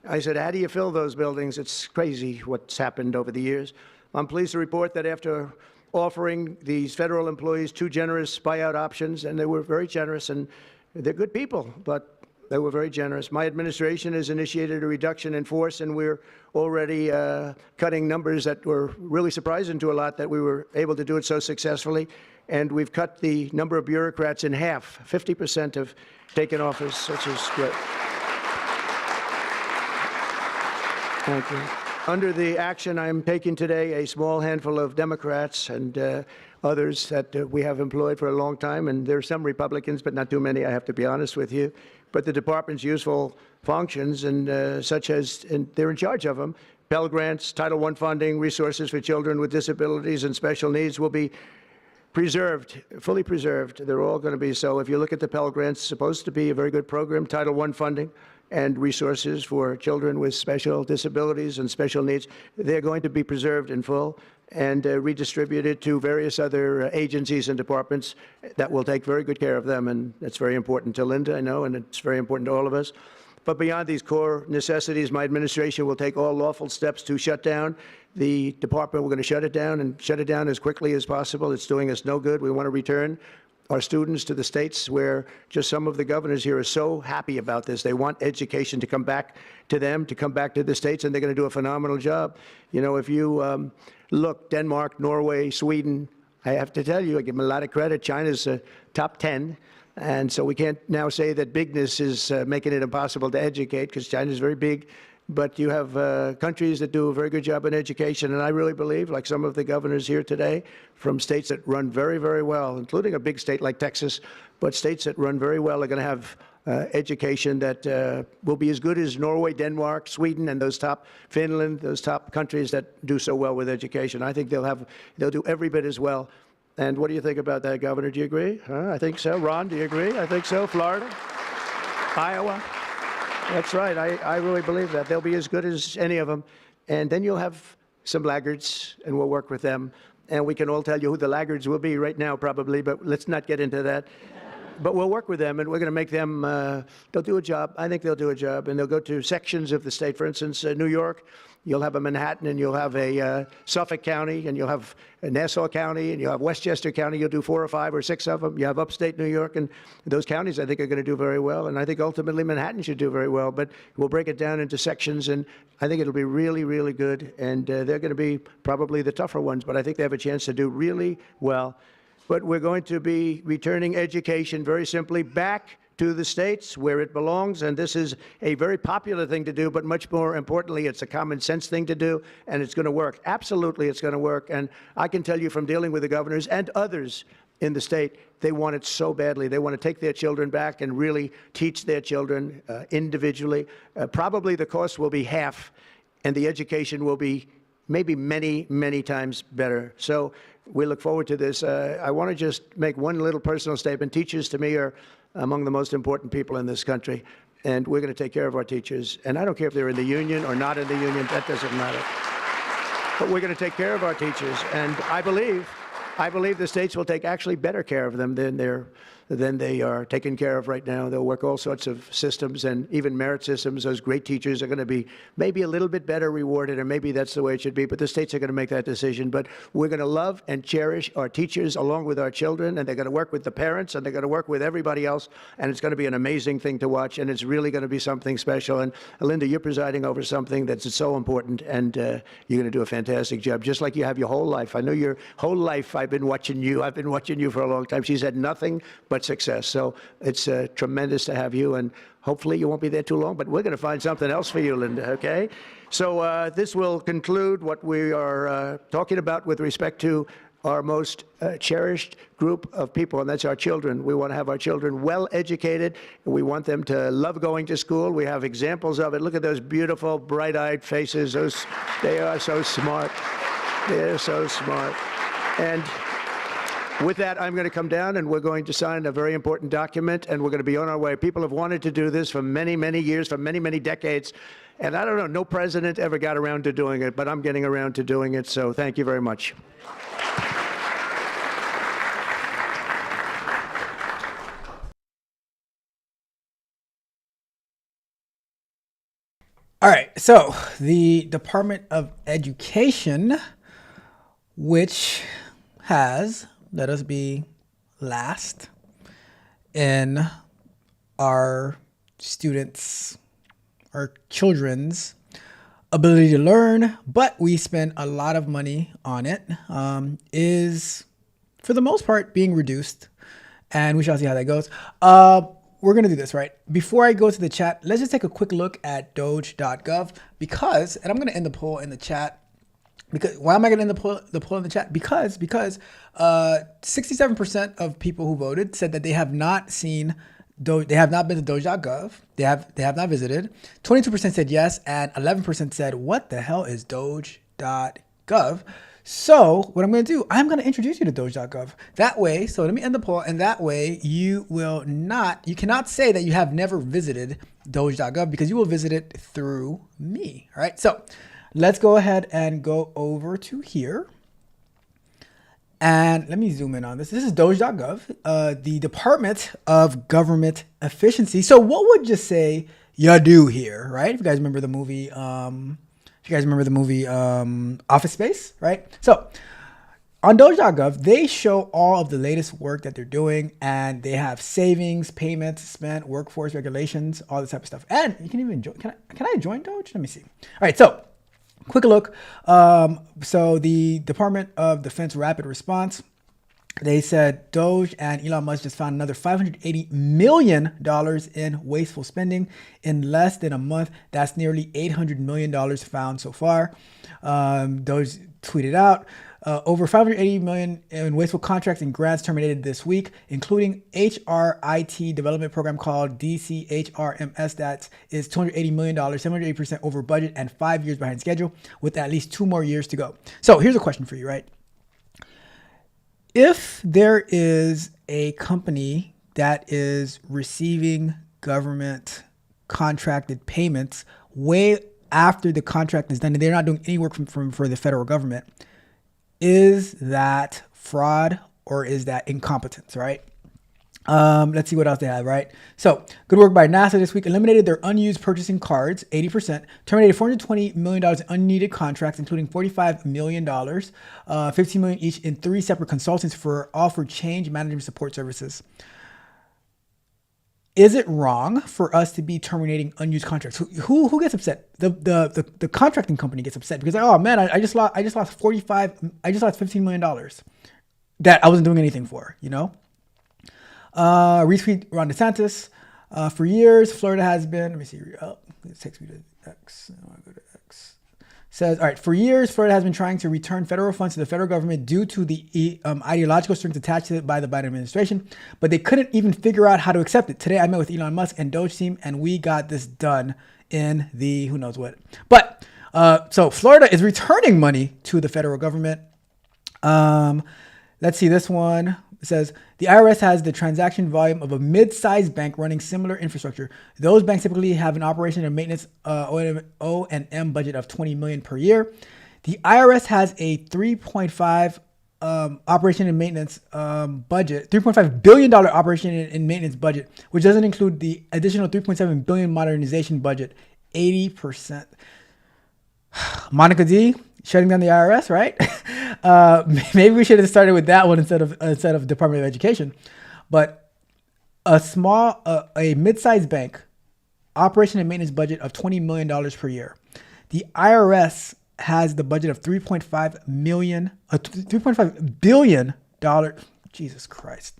I said, how do you fill those buildings? It's crazy what's happened over the years. I'm pleased to report that after offering these federal employees 2 generous buyout options, and they were very generous, and they're good people, but they were very generous. My administration has initiated a reduction in force, and we're already cutting numbers that were really surprising to a lot that we were able to do it so successfully. And we've cut the number of bureaucrats in half. 50% have taken office, which is great. Thank you. Under the action I'm taking today, a small handful of Democrats and others that we have employed for a long time, and there are some Republicans, but not too many, I have to be honest with you. But the department's useful functions, and such as, and they're in charge of them, Pell Grants, Title I funding, resources for children with disabilities and special needs will be preserved, fully preserved. They're all going to be so. If you look at the Pell Grants, it's supposed to be a very good program, Title I funding and resources for children with special disabilities and special needs. They're going to be preserved in full and redistributed to various other agencies and departments that will take very good care of them. And that's very important to Linda, I know, and it's very important to all of us. But beyond these core necessities, my administration will take all lawful steps to shut down the department. We're going to shut it down and shut it down as quickly as possible. It's doing us no good. We want to return our students to the states where just some of the governors here are so happy about this. They want education to come back to them, to come back to the states, and they're going to do a phenomenal job. You know, if you look, Denmark, Norway, Sweden, I have to tell you, I give them a lot of credit. China's top 10. And so we can't now say that bigness is making it impossible to educate, because China's very big. But you have countries that do a very good job in education. And I really believe, like some of the governors here today, from states that run very, very well, including a big state like Texas, but states that run very well are going to have education that will be as good as Norway, Denmark, Sweden, and those top, Finland, those top countries that do so well with education. I think they'll do every bit as well. And what do you think about that, Governor? Do you agree? I think so. Ron, do you agree? I think so. Florida? Iowa? That's right. I really believe that. They'll be as good as any of them. And then you'll have some laggards, and we'll work with them. And we can all tell you who the laggards will be right now, probably, but let's not get into that. But we'll work with them, and we're going to make them, they'll do a job. I think they'll do a job, and they'll go to sections of the state. For instance, New York, you'll have a Manhattan, and you'll have a Suffolk County, and you'll have a Nassau County, and you'll have Westchester County. You'll do 4 or 5 or 6 of them. You have upstate New York, and those counties, I think, are going to do very well. And I think ultimately Manhattan should do very well. But we'll break it down into sections, and I think it'll be really, really good. And they're going to be probably the tougher ones, but I think they have a chance to do really well. But we're going to be returning education very simply back to the states where it belongs. And this is a very popular thing to do, but much more importantly, it's a common sense thing to do, and it's going to work. Absolutely, it's going to work. And I can tell you from dealing with the governors and others in the state, they want it so badly. They want to take their children back and really teach their children individually. Probably the cost will be half, and the education will be maybe many, many times better. So we look forward to this. I want to just make one little personal statement. Teachers, to me, are among the most important people in this country, and we're going to take care of our teachers. And I don't care if they're in the union or not in the union. That doesn't matter. But we're going to take care of our teachers, and I believe the states will take actually better care of them than their than they are taken care of right now. They'll work all sorts of systems and even merit systems. Those great teachers are going to be maybe a little bit better rewarded, or maybe that's the way it should be, but the states are going to make that decision. But we're going to love and cherish our teachers along with our children, and they're going to work with the parents, and they're going to work with everybody else, and it's going to be an amazing thing to watch, and it's really going to be something special. And Linda, you're presiding over something that's so important, and you're going to do a fantastic job, just like you have your whole life. I know your whole life I've been watching you. I've been watching you for a long time. She's had nothing but success. So it's tremendous to have you, and hopefully you won't be there too long, but we're going to find something else for you, Linda, okay? So this will conclude what we are talking about with respect to our most cherished group of people, and that's our children. We want to have our children well educated, and we want them to love going to school. We have examples of it. Look at those beautiful, bright-eyed faces. They are so smart. They're so smart. And with that, I'm going to come down, and we're going to sign a very important document, and we're going to be on our way. People have wanted to do this for many, many years, for many, many decades. And I don't know, no president ever got around to doing it, but I'm getting around to doing it, so thank you very much. All right, so the Department of Education, which has let us be last in our students, our children's ability to learn, but we spend a lot of money on it, is for the most part being reduced, and we shall see how that goes. We're going to do this, right? Before I go to the chat, let's just take a quick look at D.O.G.E because, and I'm going to end the poll in the chat. Because why am I going to end the poll in the chat? Because 67% of people who voted said that they have not seen they have not been to D.O.G.E. They have not visited. 22% said yes, and 11% said, "What the hell is D.O.G.E.?" So what I'm going to do, I'm going to introduce you to D.O.G.E. That way, so let me end the poll, and that way you cannot say that you have never visited D.O.G.E. because you will visit it through me. All right, so let's go ahead and go over to here. And let me zoom in on this. This is D.O.G.E, the Department of Government Efficiency. So what would you say you do here, right? If you guys remember the movie, Office Space, right? So on D.O.G.E, they show all of the latest work that they're doing, and they have savings, payments, spent, workforce regulations, all this type of stuff. And you can even join. Can I join D.O.G.E? Let me see. All right, so quick look. So the Department of Defense Rapid Response, they said D.O.G.E and Elon Musk just found another $580 million in wasteful spending in less than a month. That's nearly $800 million found so far. D.O.G.E tweeted out, over $580 million in wasteful contracts and grants terminated this week, including HRIT development program called DCHRMS that is $280 million, 780% over budget and 5 years behind schedule, with at least 2 more years to go. So here's a question for you, right? If there is a company that is receiving government contracted payments way after the contract is done and they're not doing any work for the federal government, is that fraud or is that incompetence, right? Let's see what else they have, right? So good work by NASA this week. Eliminated their unused purchasing cards, 80%. Terminated $420 million in unneeded contracts, including $45 million, $15 million each in 3 separate consultants for change management support services. Is it wrong for us to be terminating unused contracts? Who gets upset? The contracting company gets upset because, oh man, I just lost $15 million that I wasn't doing anything for, you know? Retweet Ron DeSantis. For years, Florida has been, let me see, it takes me to X. I want to go to X. Says, all right, for years, Florida has been trying to return federal funds to the federal government due to the ideological strings attached to it by the Biden administration, but they couldn't even figure out how to accept it. Today, I met with Elon Musk and D.O.G.E team, and we got this done in the who knows what. But, so Florida is returning money to the federal government. Let's see this one. It says, the IRS has the transaction volume of a mid-sized bank running similar infrastructure. Those banks typically have an operation and maintenance O&M budget of $20 million per year. The IRS has a $3.5 operation and maintenance budget, $3.5 billion operation and maintenance budget, which doesn't include the additional $3.7 billion modernization budget, 80%. Monica D shutting down the IRS, right? Maybe we should have started with that one instead of Department of Education. But a mid-sized bank, operation and maintenance budget of $20 million per year. The IRS has the budget of $3.5 billion. Jesus Christ.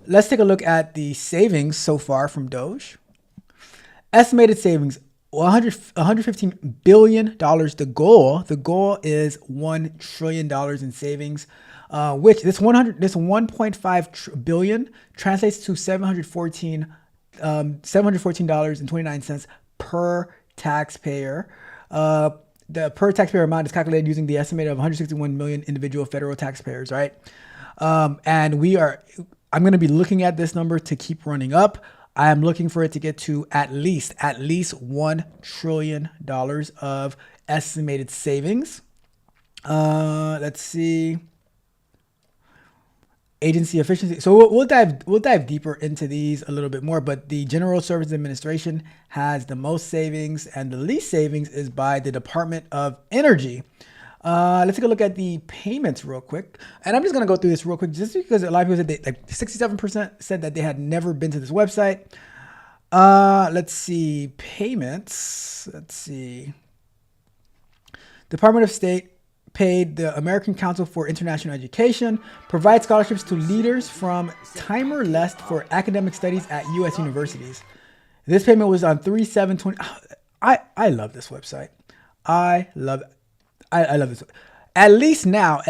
Let's take a look at the savings so far from Doge. Estimated savings, $115 billion. The goal is $1 trillion in savings, which this $1.5 billion translates to $714.29 per taxpayer. The per taxpayer amount is calculated using the estimate of 161 million individual federal taxpayers, right? And I'm going to be looking at this number to keep running up. I am looking for it to get to at least $1 trillion of estimated savings. Let's see. Agency efficiency. So we'll dive deeper into these a little bit more, but the General Services Administration has the most savings, and the least savings is by the Department of Energy. Let's take a look at the payments real quick. And I'm just going to go through this real quick just because a lot of people said 67% said that they had never been to this website. Let's see. Payments. Let's see. Department of State paid the American Council for International Education, provide scholarships to leaders from Timor-Leste for academic studies at U.S. universities. This payment was on 3/7/20. I love this website. I love this. At least now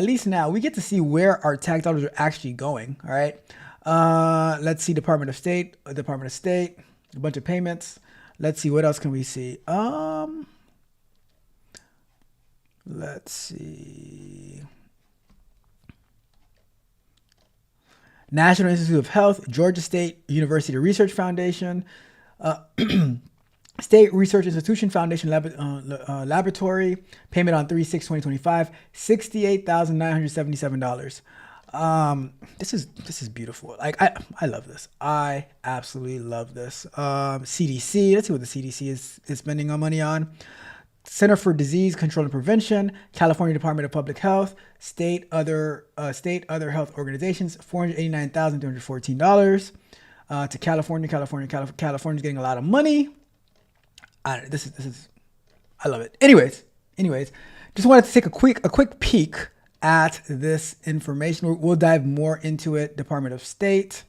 we get to see where our tax dollars are actually going. All right. Let's see. Department of State, a bunch of payments. Let's see. What else can we see? Let's see. National Institute of Health, Georgia State University Research Foundation, State Research Institution Foundation Laboratory, payment on 3/6/2025, $68,977. This is beautiful. Like I love this. I absolutely love this. CDC, let's see what the CDC is spending our money on. Center for Disease Control and Prevention, California Department of Public Health, state other health organizations, $489,214 to California. California's getting a lot of money. I love it. Anyways, just wanted to take a quick peek at this information. We'll dive more into it. Department of State.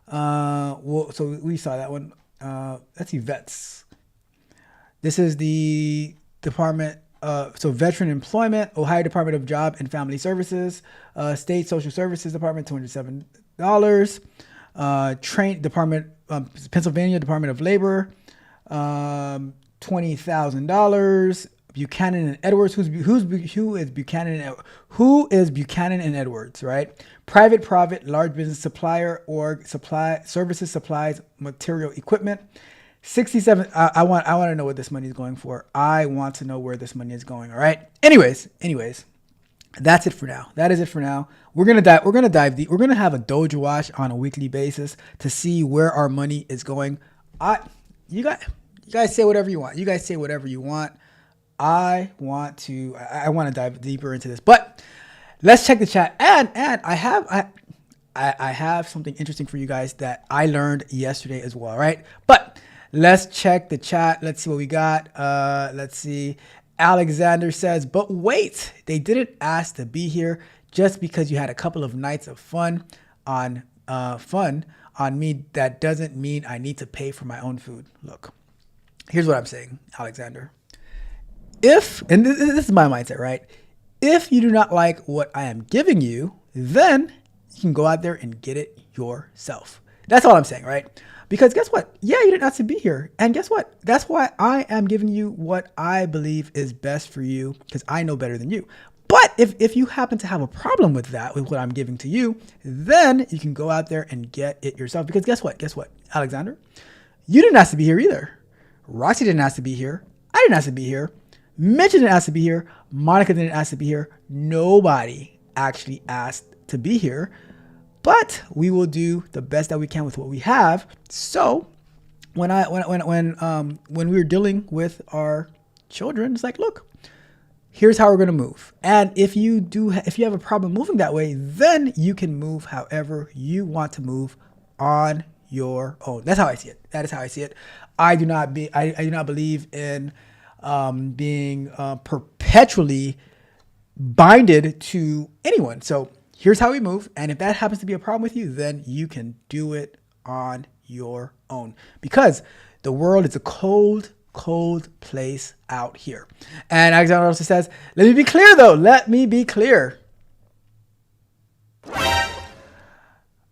So we saw that one. Let's see, vets. This is the Department, so Veteran Employment, Ohio Department of Job and Family Services, State Social Services Department, $207. Pennsylvania Department of Labor, $20,000. Buchanan and Edwards. Who is Buchanan? Who is Buchanan and Edwards? Right. Private, large business supplier or services, supplies, material, equipment. 67. I want to know what this money is going for. I want to know where this money is going. All right. Anyways, that's it for now. That is it for now. We're gonna dive deep. We're gonna have a Doge watch on a weekly basis to see where our money is going. You guys say whatever you want. I want to dive deeper into this, but let's check the chat. And I have something interesting for you guys that I learned yesterday as well. Right, but let's check the chat. Let's see what we got. Let's see. Alexander says, but wait, they didn't ask to be here just because you had a couple of nights of fun on me. That doesn't mean I need to pay for my own food. Look, here's what I'm saying, Alexander. And this is my mindset, right? If you do not like what I am giving you, then you can go out there and get it yourself. That's all I'm saying, right? Because guess what? Yeah, you didn't have to be here. And guess what? That's why I am giving you what I believe is best for you, because I know better than you. But if you happen to have a problem with what I'm giving to you, then you can go out there and get it yourself. Because guess what, Alexander? You didn't ask to be here either. Roxy didn't ask to be here. I didn't ask to be here. Mitch didn't ask to be here. Monica didn't ask to be here. Nobody actually asked to be here. But we will do the best that we can with what we have. So when we were dealing with our children, it's like, look, here's how we're going to move. And if you have a problem moving that way, then you can move however you want to move on your own. That's how I see it. That is how I see it. I do not believe in being perpetually binded to anyone. So here's how we move. And if that happens to be a problem with you, then you can do it on your own, because the world is a cold place out here. And Alexander also says, let me be clear though. Let me be clear.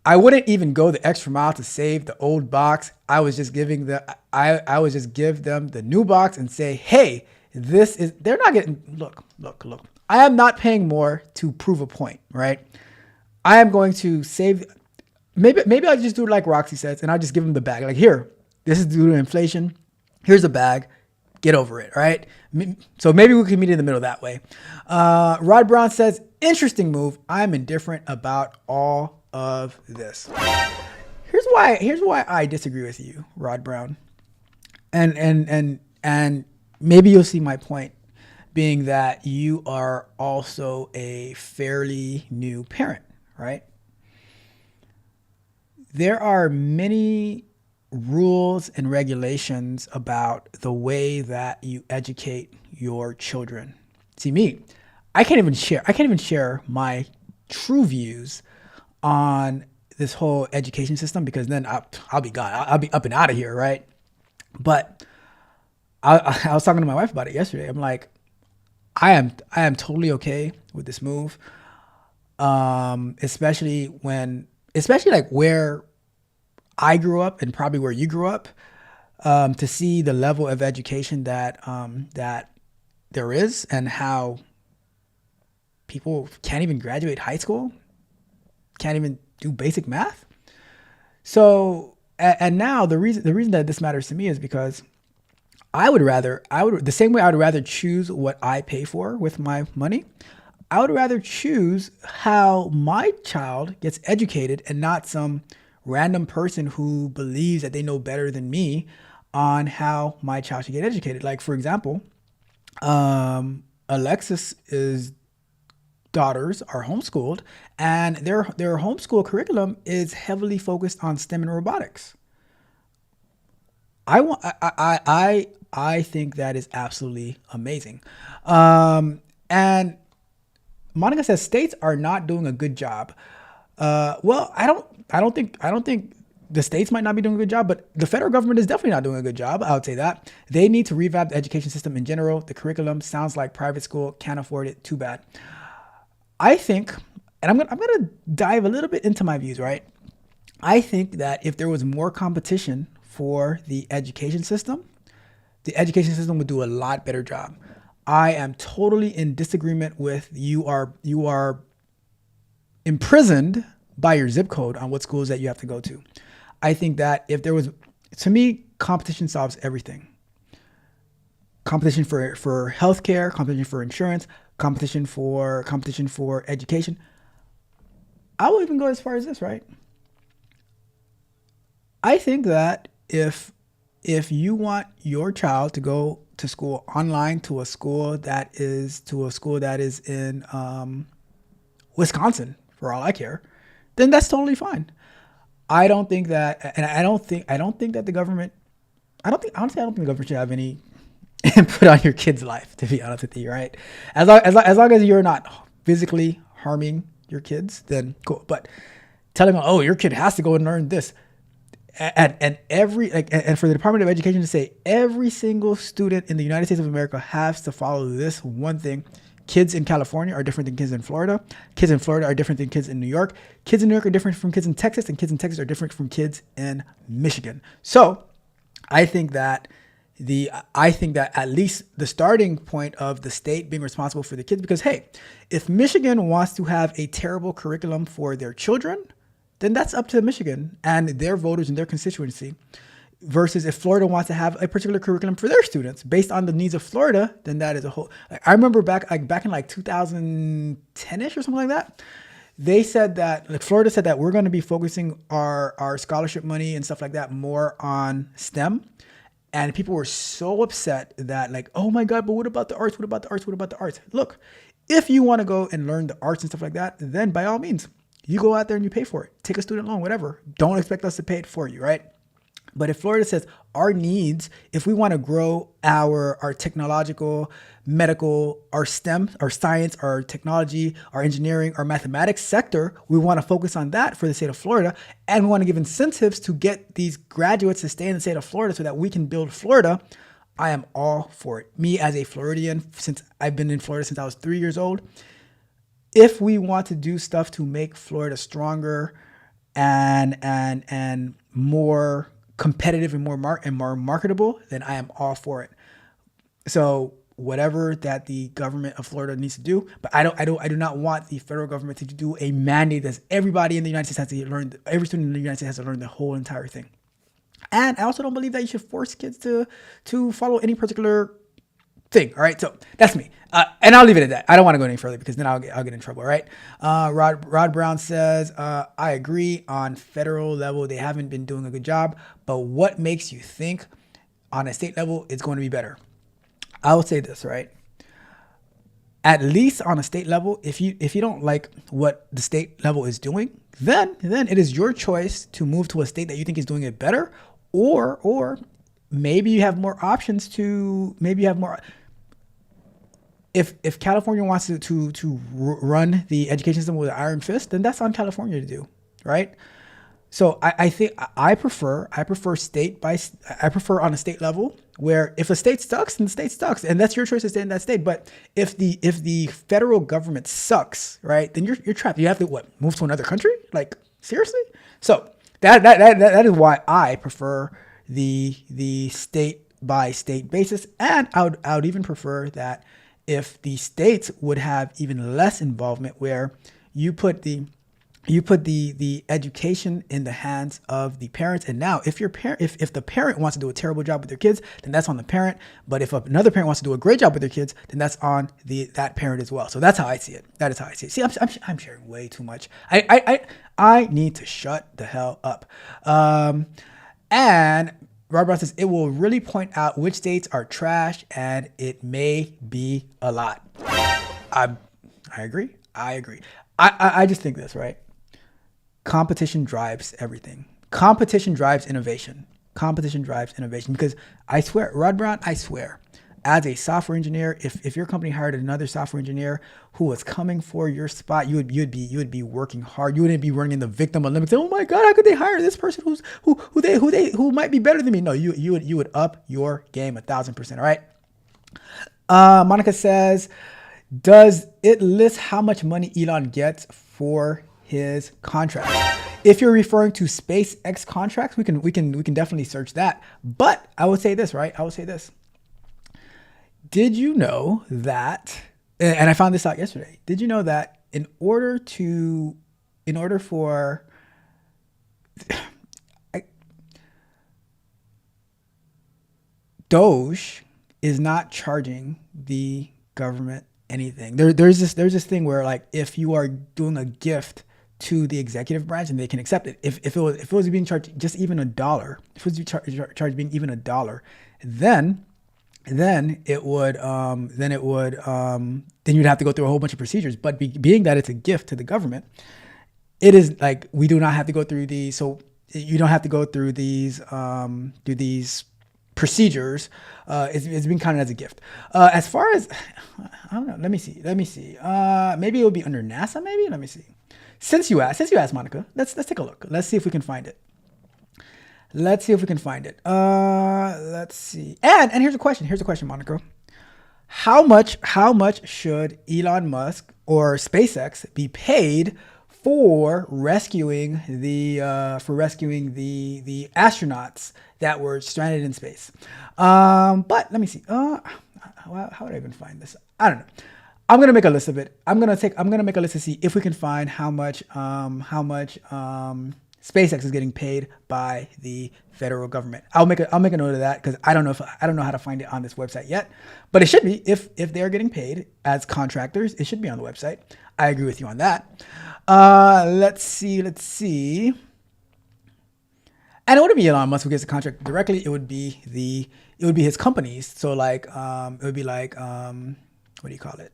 I wouldn't even go the extra mile to save the old box. I was just give them the new box and say, hey, they're not getting, look. I am not paying more to prove a point, right? I am going to save, maybe I'll just do it like Roxy says, and I'll just give them the bag. Like, here, this is due to inflation. Here's a bag. Get over it, right? So maybe we can meet in the middle that way. Rod Brown says, interesting move. I'm indifferent about all of this. Here's why I disagree with you, Rod Brown. And maybe you'll see my point, being that you are also a fairly new parent, right? There are many rules and regulations about the way that you educate your children. See, me, I can't even share my true views on this whole education system, because then I'll be gone. I'll be up and out of here, right? But I was talking to my wife about it yesterday. I'm like, I am totally okay with this move, especially like where I grew up and probably where you grew up, to see the level of education that there is, and how people can't even graduate high school, can't even do basic math. So, and now the reason that this matters to me is because the same way I would rather choose what I pay for with my money, I would rather choose how my child gets educated, and not some random person who believes that they know better than me on how my child should get educated. Like, for example, Alexis's daughters are homeschooled, and their homeschool curriculum is heavily focused on STEM and robotics. I think that is absolutely amazing. And Monica says states are not doing a good job. Well, I don't think the states might not be doing a good job, but the federal government is definitely not doing a good job. I would say that they need to revamp the education system in general. The curriculum sounds like private school, can't afford it. Too bad. I think, and I'm gonna dive a little bit into my views, right? I think that if there was more competition for the education system would do a lot better job. I am totally in disagreement with you are imprisoned by your zip code on what schools that you have to go to. I think that if there was, to me, competition solves everything. Competition for healthcare, competition for insurance, competition for education. I will even go as far as this, right? I think that if you want your child to go to school online, to a school that is in Wisconsin, for all I care, then that's totally fine. I don't think that, and I don't think that the government, I don't think the government should have any input on your kid's life, to be honest with you, right? As long as you're not physically harming your kids, then cool. But telling them, oh, your kid has to go and learn this, and for the Department of Education to say every single student in the United States of America has to follow this one thing. Kids in California are different than kids in Florida. Kids in Florida are different than kids in New York. Kids in New York are different from kids in Texas, and kids in Texas are different from kids in Michigan. So I think that at least the starting point of the state being responsible for the kids, because hey, if Michigan wants to have a terrible curriculum for their children, then that's up to Michigan and their voters and their constituency. versus if Florida wants to have a particular curriculum for their students based on the needs of Florida, then that is a whole. I remember back in like 2010ish or something like that. They said that, like Florida said that we're going to be focusing our scholarship money and stuff like that more on STEM. And people were so upset that like, oh my God, but what about the arts? What about the arts? What about the arts? Look, if you want to go and learn the arts and stuff like that, then by all means, you go out there and you pay for it. Take a student loan, whatever. Don't expect us to pay it for you, right? But if Florida says our needs, if we want to grow our technological, medical, our STEM, our science, our technology, our engineering, our mathematics sector, we want to focus on that for the state of Florida. And we want to give incentives to get these graduates to stay in the state of Florida so that we can build Florida. I am all for it. Me as a Floridian, since I've been in Florida since I was 3 years old, if we want to do stuff to make Florida stronger and more competitive and more marketable, then I am all for it. So whatever that the government of Florida needs to do, but I do not want the federal government to do a mandate that everybody in the United States has to learn. Every student in the United States has to learn the whole entire thing. And I also don't believe that you should force kids to follow any particular thing. All right, so that's me, and I'll leave it at that. I don't want to go any further because then I'll get in trouble. All right. Rod Brown says, I agree on federal level they haven't been doing a good job, but what makes you think on a state level it's going to be better? I will say this, right? At least on a state level, if you don't like what the state level is doing, then it is your choice to move to a state that you think is doing it better, or maybe you have more options to If California wants to run the education system with an iron fist, then that's on California to do, right? So I think I prefer on a state level where if a state sucks, then the state sucks, and that's your choice to stay in that state. But if the federal government sucks, right, then you're trapped. You have to move to another country? Like seriously? So that is why I prefer the state by state basis, and I would even prefer that if the states would have even less involvement, where you put the education in the hands of the parents. And now if the parent wants to do a terrible job with their kids, then that's on the parent. But if another parent wants to do a great job with their kids, then that's on that parent as well. So that's how I see it. That is how I see it. See, I'm sharing way too much. I need to shut the hell up. And Robert says it will really point out which states are trash, and it may be a lot. I agree. I just think this, right? Competition drives everything. Competition drives innovation. Because I swear, Rod Brown, I swear, as a software engineer, if your company hired another software engineer who was coming for your spot, you'd be working hard. You wouldn't be running the victim Olympics. Oh my God, how could they hire this person who might be better than me? No, you would up your game 1,000%. All right. Monica says, does it list how much money Elon gets for his contract? If you're referring to SpaceX contracts, we can definitely search that. But I would say this, right? Did you know that, and I found this out yesterday, did you know that in order for D.O.G.E is not charging the government anything. There's this thing where, like, if you are doing a gift to the executive branch and they can accept it, if it was being charged just even $1, if it was charged being even $1, then you'd have to go through a whole bunch of procedures. But being that it's a gift to the government, it is like we do not have to go through these. So you don't have to go through these procedures. It's been counted as a gift. As far as, I don't know, let me see. Maybe it would be under NASA. Maybe, let me see. Since you asked, Monica, let's take a look. Let's see if we can find it. Let's see. And here's a question, Monica. How much should Elon Musk or SpaceX be paid for rescuing the astronauts that were stranded in space? But let me see. How would I even find this? I don't know. I'm gonna make a list of it. I'm gonna make a list to see if we can find how much SpaceX is getting paid by the federal government. I'll make a note of that because I don't know how to find it on this website yet, but it should be if they're getting paid as contractors, it should be on the website. I agree with you on that. Let's see. And it wouldn't be Elon Musk who gets the contract directly. It would be his companies. So like it would be like what do you call it?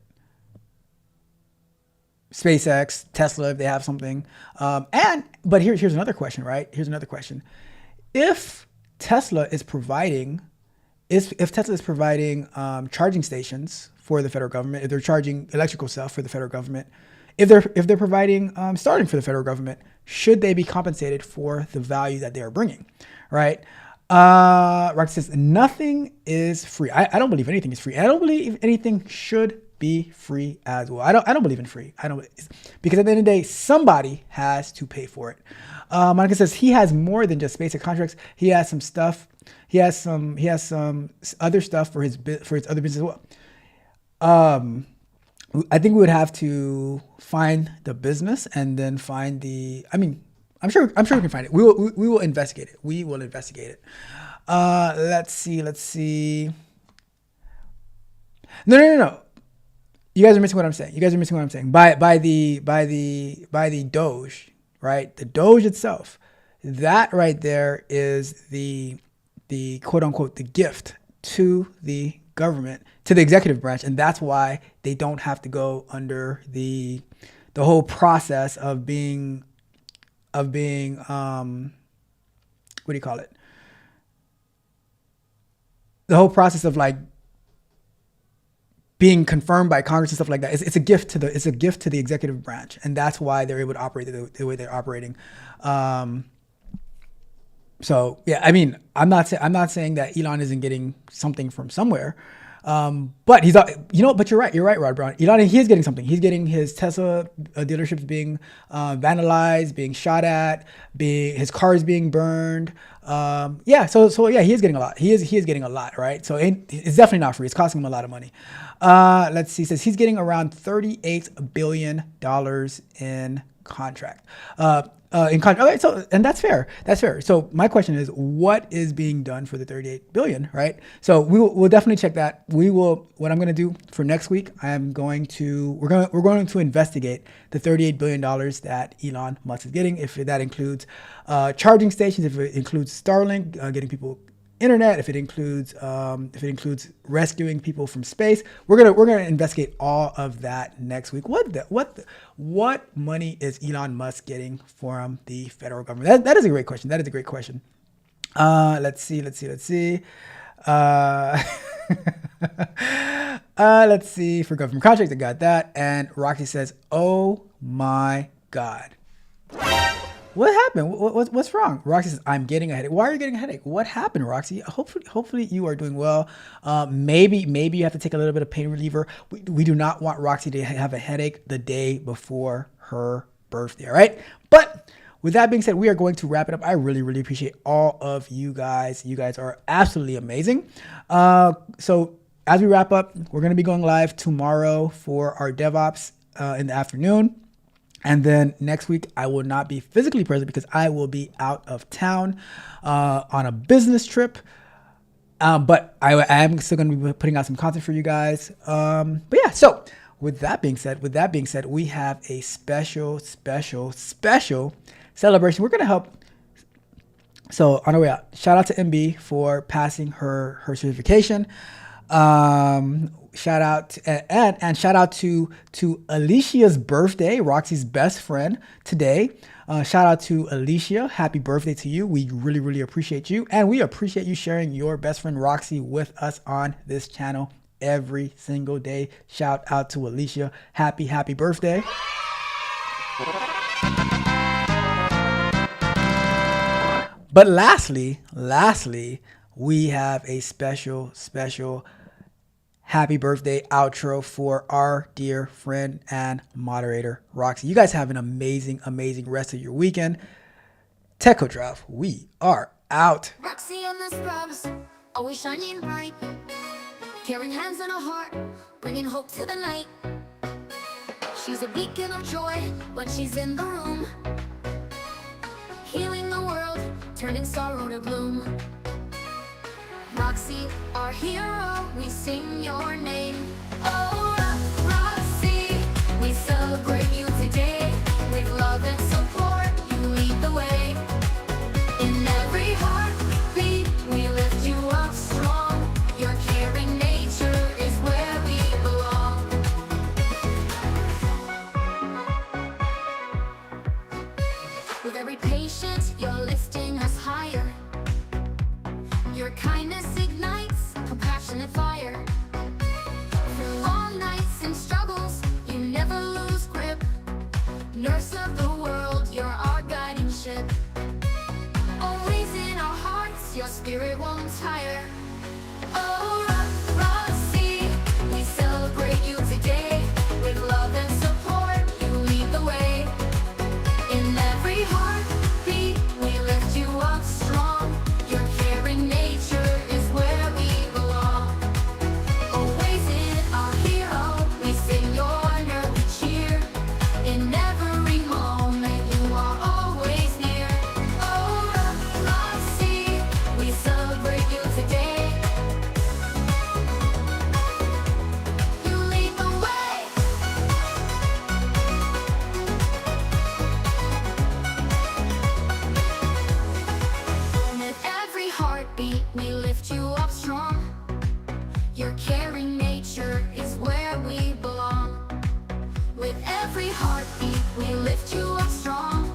SpaceX, Tesla, if they have something. But here's another question, right? Here's another question. If Tesla is providing charging stations for the federal government, if they're charging electrical stuff for the federal government, if they're providing Starlink for the federal government, should they be compensated for the value that they are bringing, right? Rox says nothing is free. I don't believe anything is free. I don't believe anything should be free as well. I don't believe in free. Because at the end of the day, somebody has to pay for it. Monica says he has more than just basic contracts. He has some stuff. He has some other stuff for his other business as well. I think we would have to find the business and then find the. I mean, I'm sure we can find it. We will investigate it. We will investigate it. Let's see. No. You guys are missing what I'm saying. By the D.O.G.E, right? The D.O.G.E itself, that right there is the quote unquote the gift to the government, to the executive branch, and that's why they don't have to go under the whole process of being what do you call it? The whole process of like being confirmed by Congress and stuff like that. It's a gift to the executive branch, and that's why they're able to operate the way they're operating. So yeah, I mean, I'm not saying that Elon isn't getting something from somewhere, but he's but you're right, Rod Brown. Elon, he is getting something. He's getting his Tesla dealerships being vandalized, being shot at, his cars being burned. So yeah, he is getting a lot. He is getting a lot, right? So it's definitely not free. It's costing him a lot of money. Let's see. It says he's getting around $38 billion in contract. Okay, so, and that's fair. So my question is, what is being done for the $38 billion, right? So we'll definitely check that. What I'm going to do for next week, we're going to investigate the $38 billion that Elon Musk is getting. If that includes charging stations, if it includes Starlink, getting people internet, if it includes rescuing people from space, we're gonna investigate all of that next week. What money is Elon Musk getting from the federal government? That is a great question. Let's see. Let's see for government contracts. I got that. And Roxy says, "Oh my God." What happened? What's wrong? Roxy says, I'm getting a headache. Why are you getting a headache? What happened, Roxy? Hopefully you are doing well. Maybe you have to take a little bit of pain reliever. We do not want Roxy to have a headache the day before her birthday, all right? But with that being said, we are going to wrap it up. I really, really appreciate all of you guys. You guys are absolutely amazing. So as we wrap up, we're going to be going live tomorrow for our DevOps in the afternoon. And then next week, I will not be physically present because I will be out of town on a business trip. But I am still going to be putting out some content for you guys. But yeah, so with that being said, we have a special celebration. We're going to help. So on our way out, shout out to MB for passing her certification. Shout out to Alicia's birthday, Roxy's best friend today. Shout out to Alicia. Happy birthday to you. We really, really appreciate you. And we appreciate you sharing your best friend Roxy with us on this channel every single day. Shout out to Alicia. Happy birthday. But lastly, we have a special happy birthday outro for our dear friend and moderator, Roxy. You guys have an amazing rest of your weekend. Techo Drive, we are out. Roxy on the scrubs, always shining bright. Carrying hands and a heart, bringing hope to the night. She's a beacon of joy when she's in the room. Healing turning sorrow to bloom. Roxy, our hero, we sing your name. Oh, Roxy, we celebrate you today. With love and support, you lead the way. In every heartbeat, we lift you up strong. Your caring nature is where we belong. With every patient, you're lifting us higher. Your kindness ignites a passionate fire. Through long nights and struggles, you never lose grip. Nurse of the world, you're our guiding ship. Always in our hearts, your spirit won't tire. Oh, Roxy, we celebrate you today. With love and support, you lead the way. In every heartbeat, we lift you up strong. Your caring nature is where we belong. Always in our hero, we sing your name, we cheer. In every moment, you are always near. Oh, Roxy, we celebrate you today. You lead the way. With every heartbeat, we lift you up strong. Your caring nature is where we belong. With every heartbeat, we lift you up strong.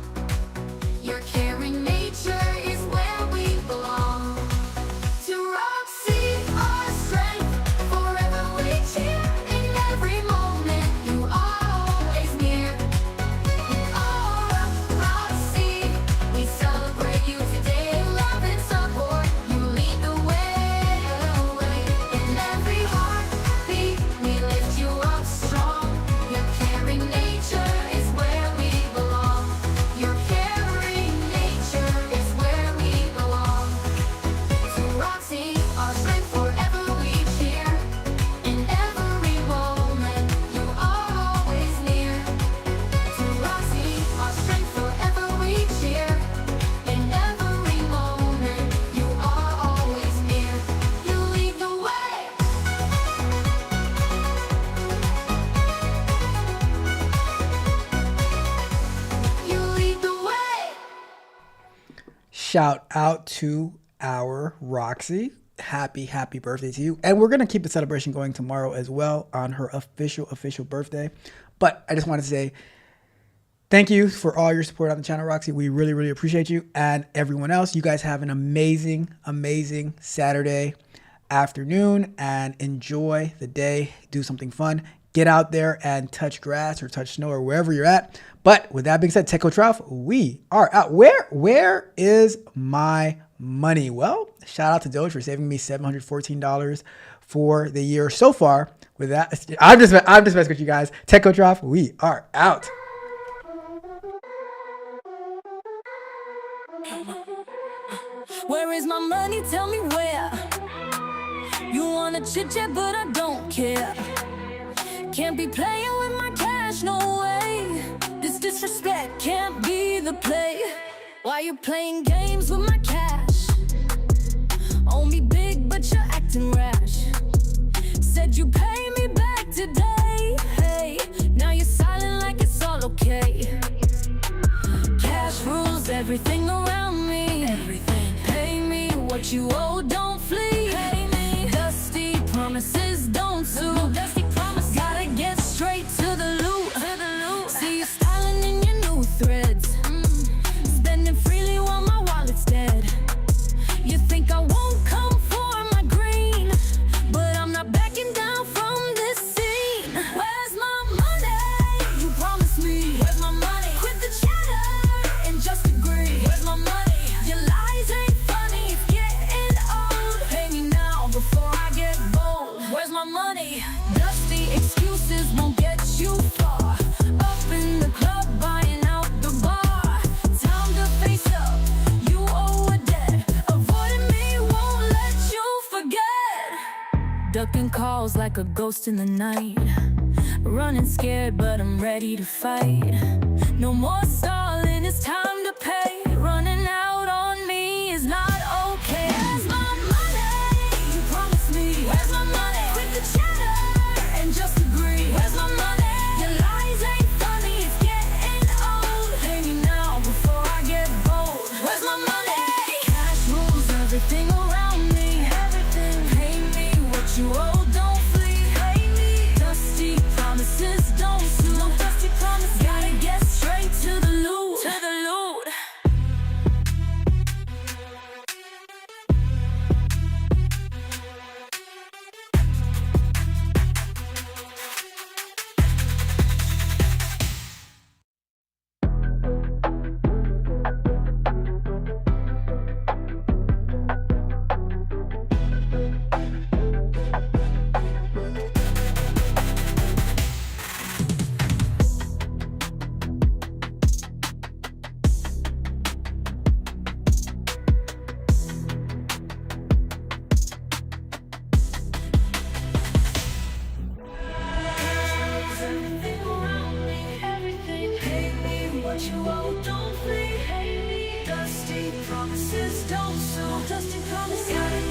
Your caring nature is where we belong. To Roxy, our strength, forever we cheer. In every moment, you are always near. Oh, Roxy, we celebrate you today. Love and support, you lead the way. In every heartbeat, we lift you up strong. Your caring nature is where we belong. Your caring nature is where we belong. To Roxy, our strength, forever we cheer. In every moment, you are always near. To Roxy, our strength, forever we cheer. In every moment, you are always near. You lead the way. You lead the way. Shout out to our Roxy. Happy birthday to you. And we're going to keep the celebration going tomorrow as well on her official birthday. But I just want to say thank you for all your support on the channel, Roxy. We really appreciate you. And everyone else, you guys have an amazing Saturday afternoon and enjoy the day. Do something fun. Get out there and touch grass or touch snow or wherever you're at. But with that being said, TechCo12, we are out. Where is my money? Well, shout out to D.O.G.E for saving me $714 for the year so far. With that, I'm just messing with you guys. TechCo12, we are out. Where is my money? Tell me where. You wanna chit chat, but I don't care. Can't be playing with my cash, no way. This disrespect can't be the play. Why you playing games with my cash? Owe me big, but you're acting rash. Said you pay me back today. Hey, now you're silent like it's all okay. Cash rules everything around me. Pay me what you owe, don't flee. Dusty promises don't sue. Gotta get straight to the loot. See you styling in your new threads. Spending freely while my wallet's dead. You think I won't come for my green, but I'm not backing down from this scene. Where's my money? You promised me. Where's my money? Quit the chatter and just agree. Where's my money? Your lies ain't funny. It's getting old. Pay me now before I get bold. Where's my money? Dusty excuses won't get you far. Up in the club, buying out the bar. Time to face up. You owe a debt. Avoiding me won't let you forget. Ducking calls like a ghost in the night. Running scared, but I'm ready to fight. No more stalling, it's time to pay. Running out on me. everything around me. Everything. Pay me what you owe, don't flee. Pay me. Dusty promises don't sue. No dusty promises. Gotta get straight to the loot. To the loot. Everything around me, everything. Pay me what you owe, don't flee. Pay me. Dusty promises don't sue. Dusty promises. Gotta